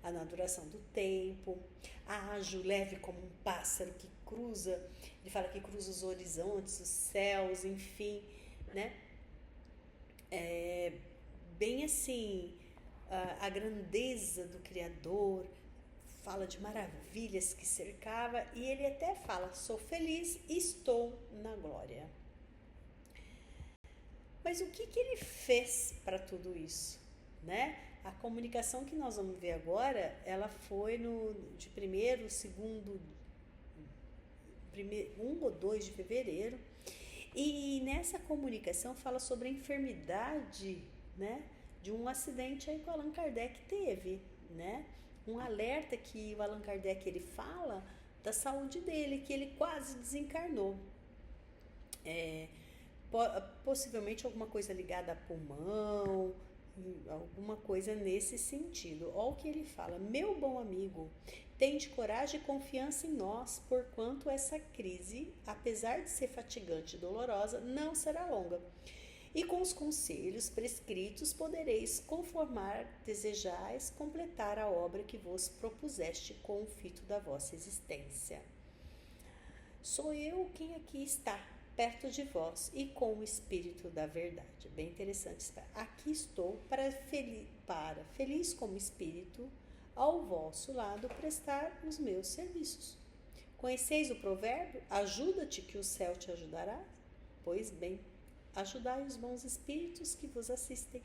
na duração do tempo, ágil, leve como um pássaro que cruza, ele fala que cruza os horizontes, os céus, enfim, né? Bem assim, a grandeza do Criador, fala de maravilhas que cercava, e ele até fala: sou feliz e estou na glória. Mas o que ele fez para tudo isso, né? A comunicação que nós vamos ver agora, ela foi de 1º, 2º, 1 ou 2 de fevereiro, e nessa comunicação fala sobre a enfermidade, né, de um acidente aí que o Allan Kardec teve, né? Um alerta que o Allan Kardec ele fala da saúde dele, que ele quase desencarnou. Possivelmente alguma coisa ligada a pulmão, alguma coisa nesse sentido. Olha o que ele fala: meu bom amigo, tende coragem e confiança em nós, porquanto essa crise, apesar de ser fatigante e dolorosa, não será longa. E com os conselhos prescritos podereis conformar, desejais completar a obra que vos propuseste com o fito da vossa existência. Sou eu quem aqui está, perto de vós e com o Espírito da verdade. Bem interessante. Aqui estou para feliz como Espírito, ao vosso lado prestar os meus serviços. Conheceis o provérbio? Ajuda-te que o céu te ajudará? Pois bem, ajudai os bons espíritos que vos assistem,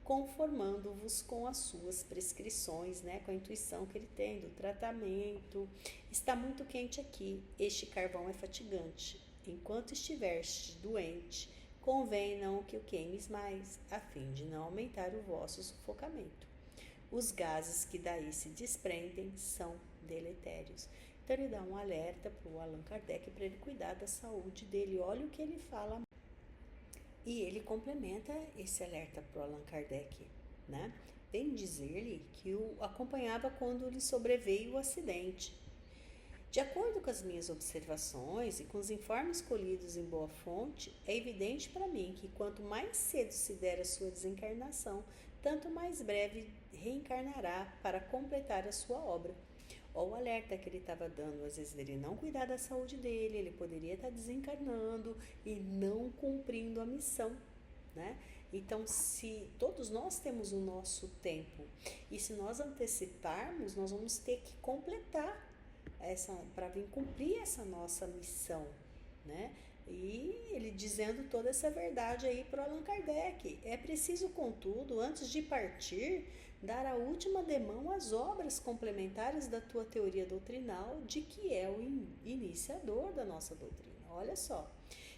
conformando-vos com as suas prescrições, né? Com a intuição que ele tem do tratamento. Está muito quente aqui, este carvão é fatigante. Enquanto estiveres doente, convém não que o queimes mais, a fim de não aumentar o vosso sufocamento. Os gases que daí se desprendem são deletérios. Então ele dá um alerta para o Allan Kardec para ele cuidar da saúde dele. Olha o que ele fala. E ele complementa esse alerta para o Allan Kardec, né? Vem dizer-lhe que o acompanhava quando lhe sobreveio o acidente. De acordo com as minhas observações e com os informes colhidos em boa fonte, é evidente para mim que quanto mais cedo se der a sua desencarnação, tanto mais breve reencarnará para completar a sua obra. Olha o alerta que ele estava dando: às vezes ele não cuidar da saúde dele, ele poderia estar desencarnando e não cumprindo a missão, né? Então, se todos nós temos o nosso tempo, e se nós anteciparmos, nós vamos ter que completar para vir cumprir essa nossa missão, né? E ele dizendo toda essa verdade aí para Allan Kardec: é preciso, contudo, antes de partir, dar a última demão às obras complementares da tua teoria doutrinal, de que é o iniciador da nossa doutrina. Olha só: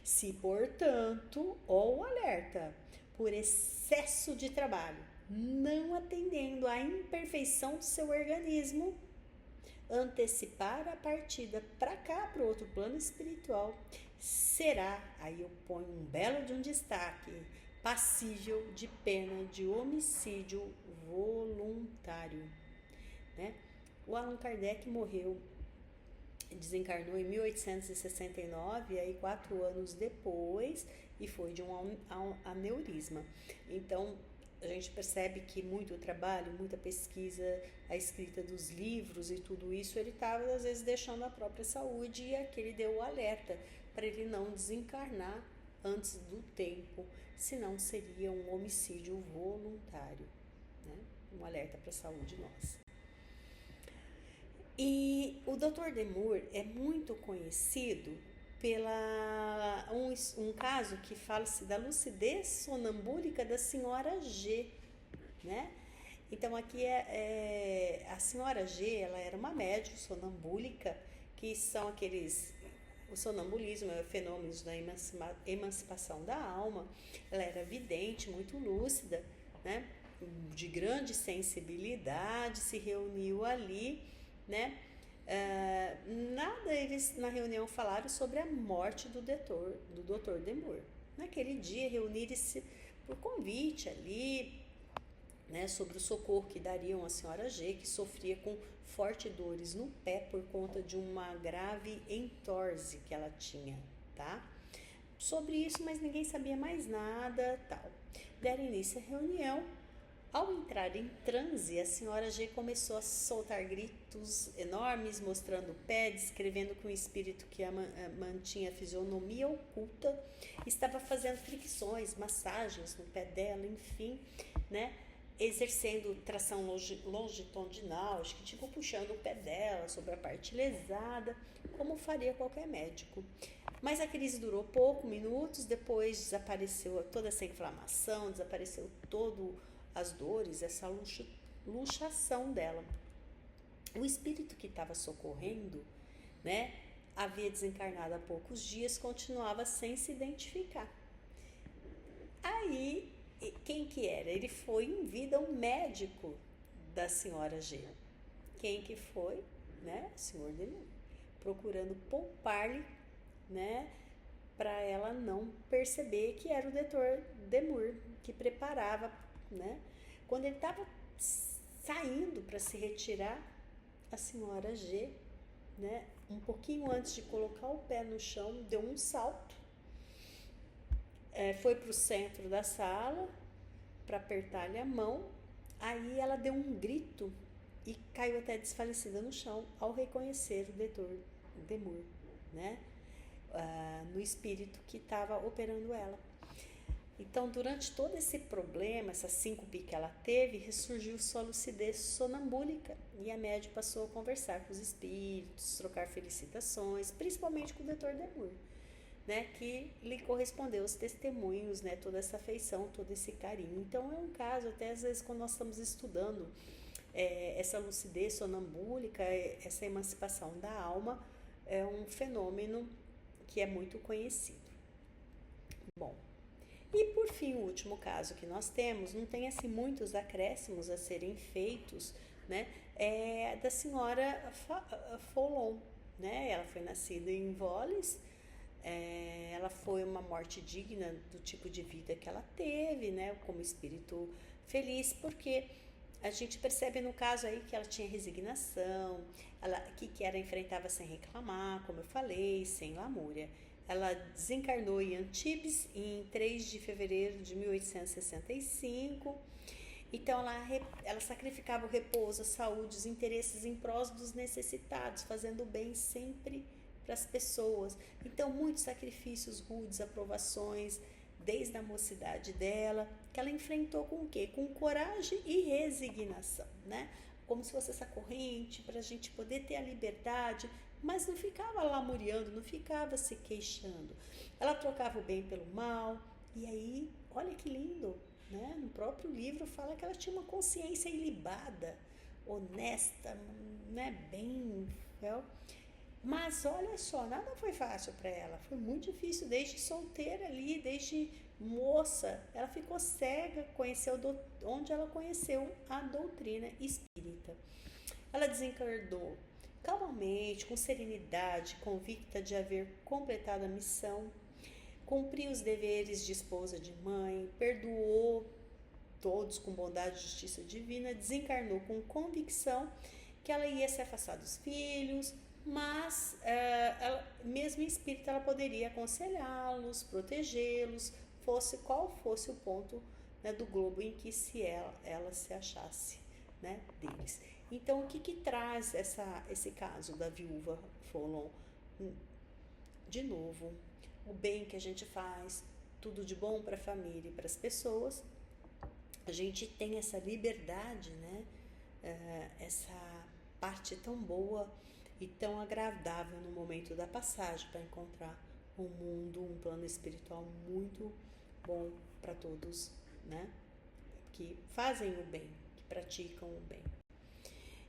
se, portanto, o alerta, por excesso de trabalho, não atendendo à imperfeição do seu organismo, antecipar a partida para cá, para o outro plano espiritual, será, aí eu ponho um belo de um destaque, passível de pena de homicídio voluntário, né? O Allan Kardec desencarnou em 1869, aí 4 anos depois, e foi de um aneurisma. Então, a gente percebe que muito trabalho, muita pesquisa, a escrita dos livros e tudo isso, ele estava às vezes deixando a própria saúde, e aqui ele deu o alerta para ele não desencarnar antes do tempo, senão seria um homicídio voluntário, né? Um alerta para a saúde nossa. E o Dr. Demur é muito conhecido pela um caso que fala-se da lucidez sonambúlica da senhora G, né? Então aqui a senhora G, ela era uma médium sonambúlica, que são o sonambulismo é fenômenos da emancipação da alma. Ela era vidente, muito lúcida, né? De grande sensibilidade, se reuniu ali, né? Eles na reunião falaram sobre a morte do Dr. Demur. Naquele dia reuniram-se por convite ali, né, sobre o socorro que dariam à senhora G, que sofria com fortes dores no pé por conta de uma grave entorse que ela tinha, tá? Sobre isso, mas ninguém sabia mais nada, tal. Deram início à reunião. Ao entrar em transe, a senhora G começou a soltar gritos enormes, mostrando o pé, descrevendo que um espírito que a mantinha a fisionomia oculta estava fazendo fricções, massagens no pé dela, enfim, né? Exercendo tração longitudinal, acho que tipo puxando o pé dela sobre a parte lesada, como faria qualquer médico. Mas a crise durou pouco, minutos, depois desapareceu toda essa inflamação, desapareceu todo as dores, essa luxação dela. O espírito que estava socorrendo, né, havia desencarnado há poucos dias, continuava sem se identificar. Aí, quem que era? Ele foi em vida um médico da senhora G. Quem que foi? Né? O senhor Demur, procurando poupar-lhe, né, para ela não perceber que era o doutor Demur que preparava, né? Quando ele estava saindo para se retirar, a senhora G, né, um pouquinho antes de colocar o pé no chão, deu um salto, foi para o centro da sala para apertar-lhe a mão. Aí ela deu um grito e caiu até desfalecida no chão ao reconhecer o doutor Demur, né? No espírito que estava operando ela. Então, durante todo esse problema, essa síncope que ela teve, ressurgiu sua lucidez sonambúlica e a médium passou a conversar com os espíritos, trocar felicitações, principalmente com o Dr. Demur, né, que lhe correspondeu os testemunhos, né, toda essa afeição, todo esse carinho. Então, é um caso, até às vezes, quando nós estamos estudando essa lucidez sonambúlica, essa emancipação da alma, é um fenômeno que é muito conhecido. Bom, e por fim, o último caso que nós temos, não tem assim muitos acréscimos a serem feitos, né? É da senhora Follon, né? Ela foi nascida em Voles, ela foi uma morte digna do tipo de vida que ela teve, né? Como espírito feliz, porque a gente percebe no caso aí que ela tinha resignação, que ela enfrentava sem reclamar, como eu falei, sem lamúria. Ela desencarnou em Antibes em 3 de fevereiro de 1865. Então, ela sacrificava o repouso, a saúde, os interesses em prol dos necessitados, fazendo o bem sempre para as pessoas. Então, muitos sacrifícios rudes, aprovações, desde a mocidade dela, que ela enfrentou com o quê? Com coragem e resignação, né? Como se fosse essa corrente para a gente poder ter a liberdade, mas não ficava lamuriando, não ficava se queixando. Ela trocava o bem pelo mal, e aí, olha que lindo, né? No próprio livro fala que ela tinha uma consciência ilibada, honesta, né? Bem, mas olha só, nada foi fácil para ela, foi muito difícil, desde solteira ali, desde moça, ela ficou cega, onde ela conheceu a doutrina espírita. Ela desencarnou calmamente, com serenidade, convicta de haver completado a missão, cumpriu os deveres de esposa, de mãe, perdoou todos com bondade e justiça divina, desencarnou com convicção que ela ia se afastar dos filhos, mas ela, mesmo em espírito ela poderia aconselhá-los, protegê-los, qual fosse o ponto, né, do globo em que ela se achasse, né, deles. Então, o que traz esse caso da viúva Follon? De novo, o bem que a gente faz, tudo de bom para a família e para as pessoas, a gente tem essa liberdade, né, essa parte tão boa e tão agradável no momento da passagem para encontrar um mundo, um plano espiritual muito bom para todos, né? Que fazem o bem, que praticam o bem.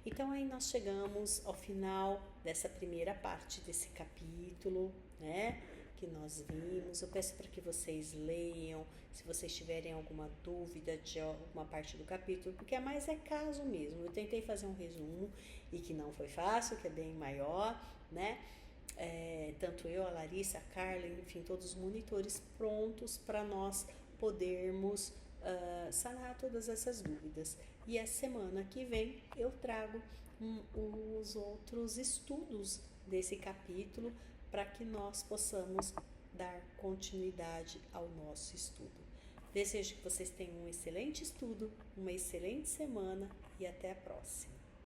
Então aí nós chegamos ao final dessa primeira parte desse capítulo, né? Que nós vimos. Eu peço para que vocês leiam, se vocês tiverem alguma dúvida de alguma parte do capítulo, porque a mais é caso mesmo. Eu tentei fazer um resumo e que não foi fácil, que é bem maior, né? Tanto eu, a Larissa, a Carla, enfim, todos os monitores prontos para nós podermos sanar todas essas dúvidas. E a semana que vem eu trago os outros estudos desse capítulo para que nós possamos dar continuidade ao nosso estudo. Desejo que vocês tenham um excelente estudo, uma excelente semana e até a próxima.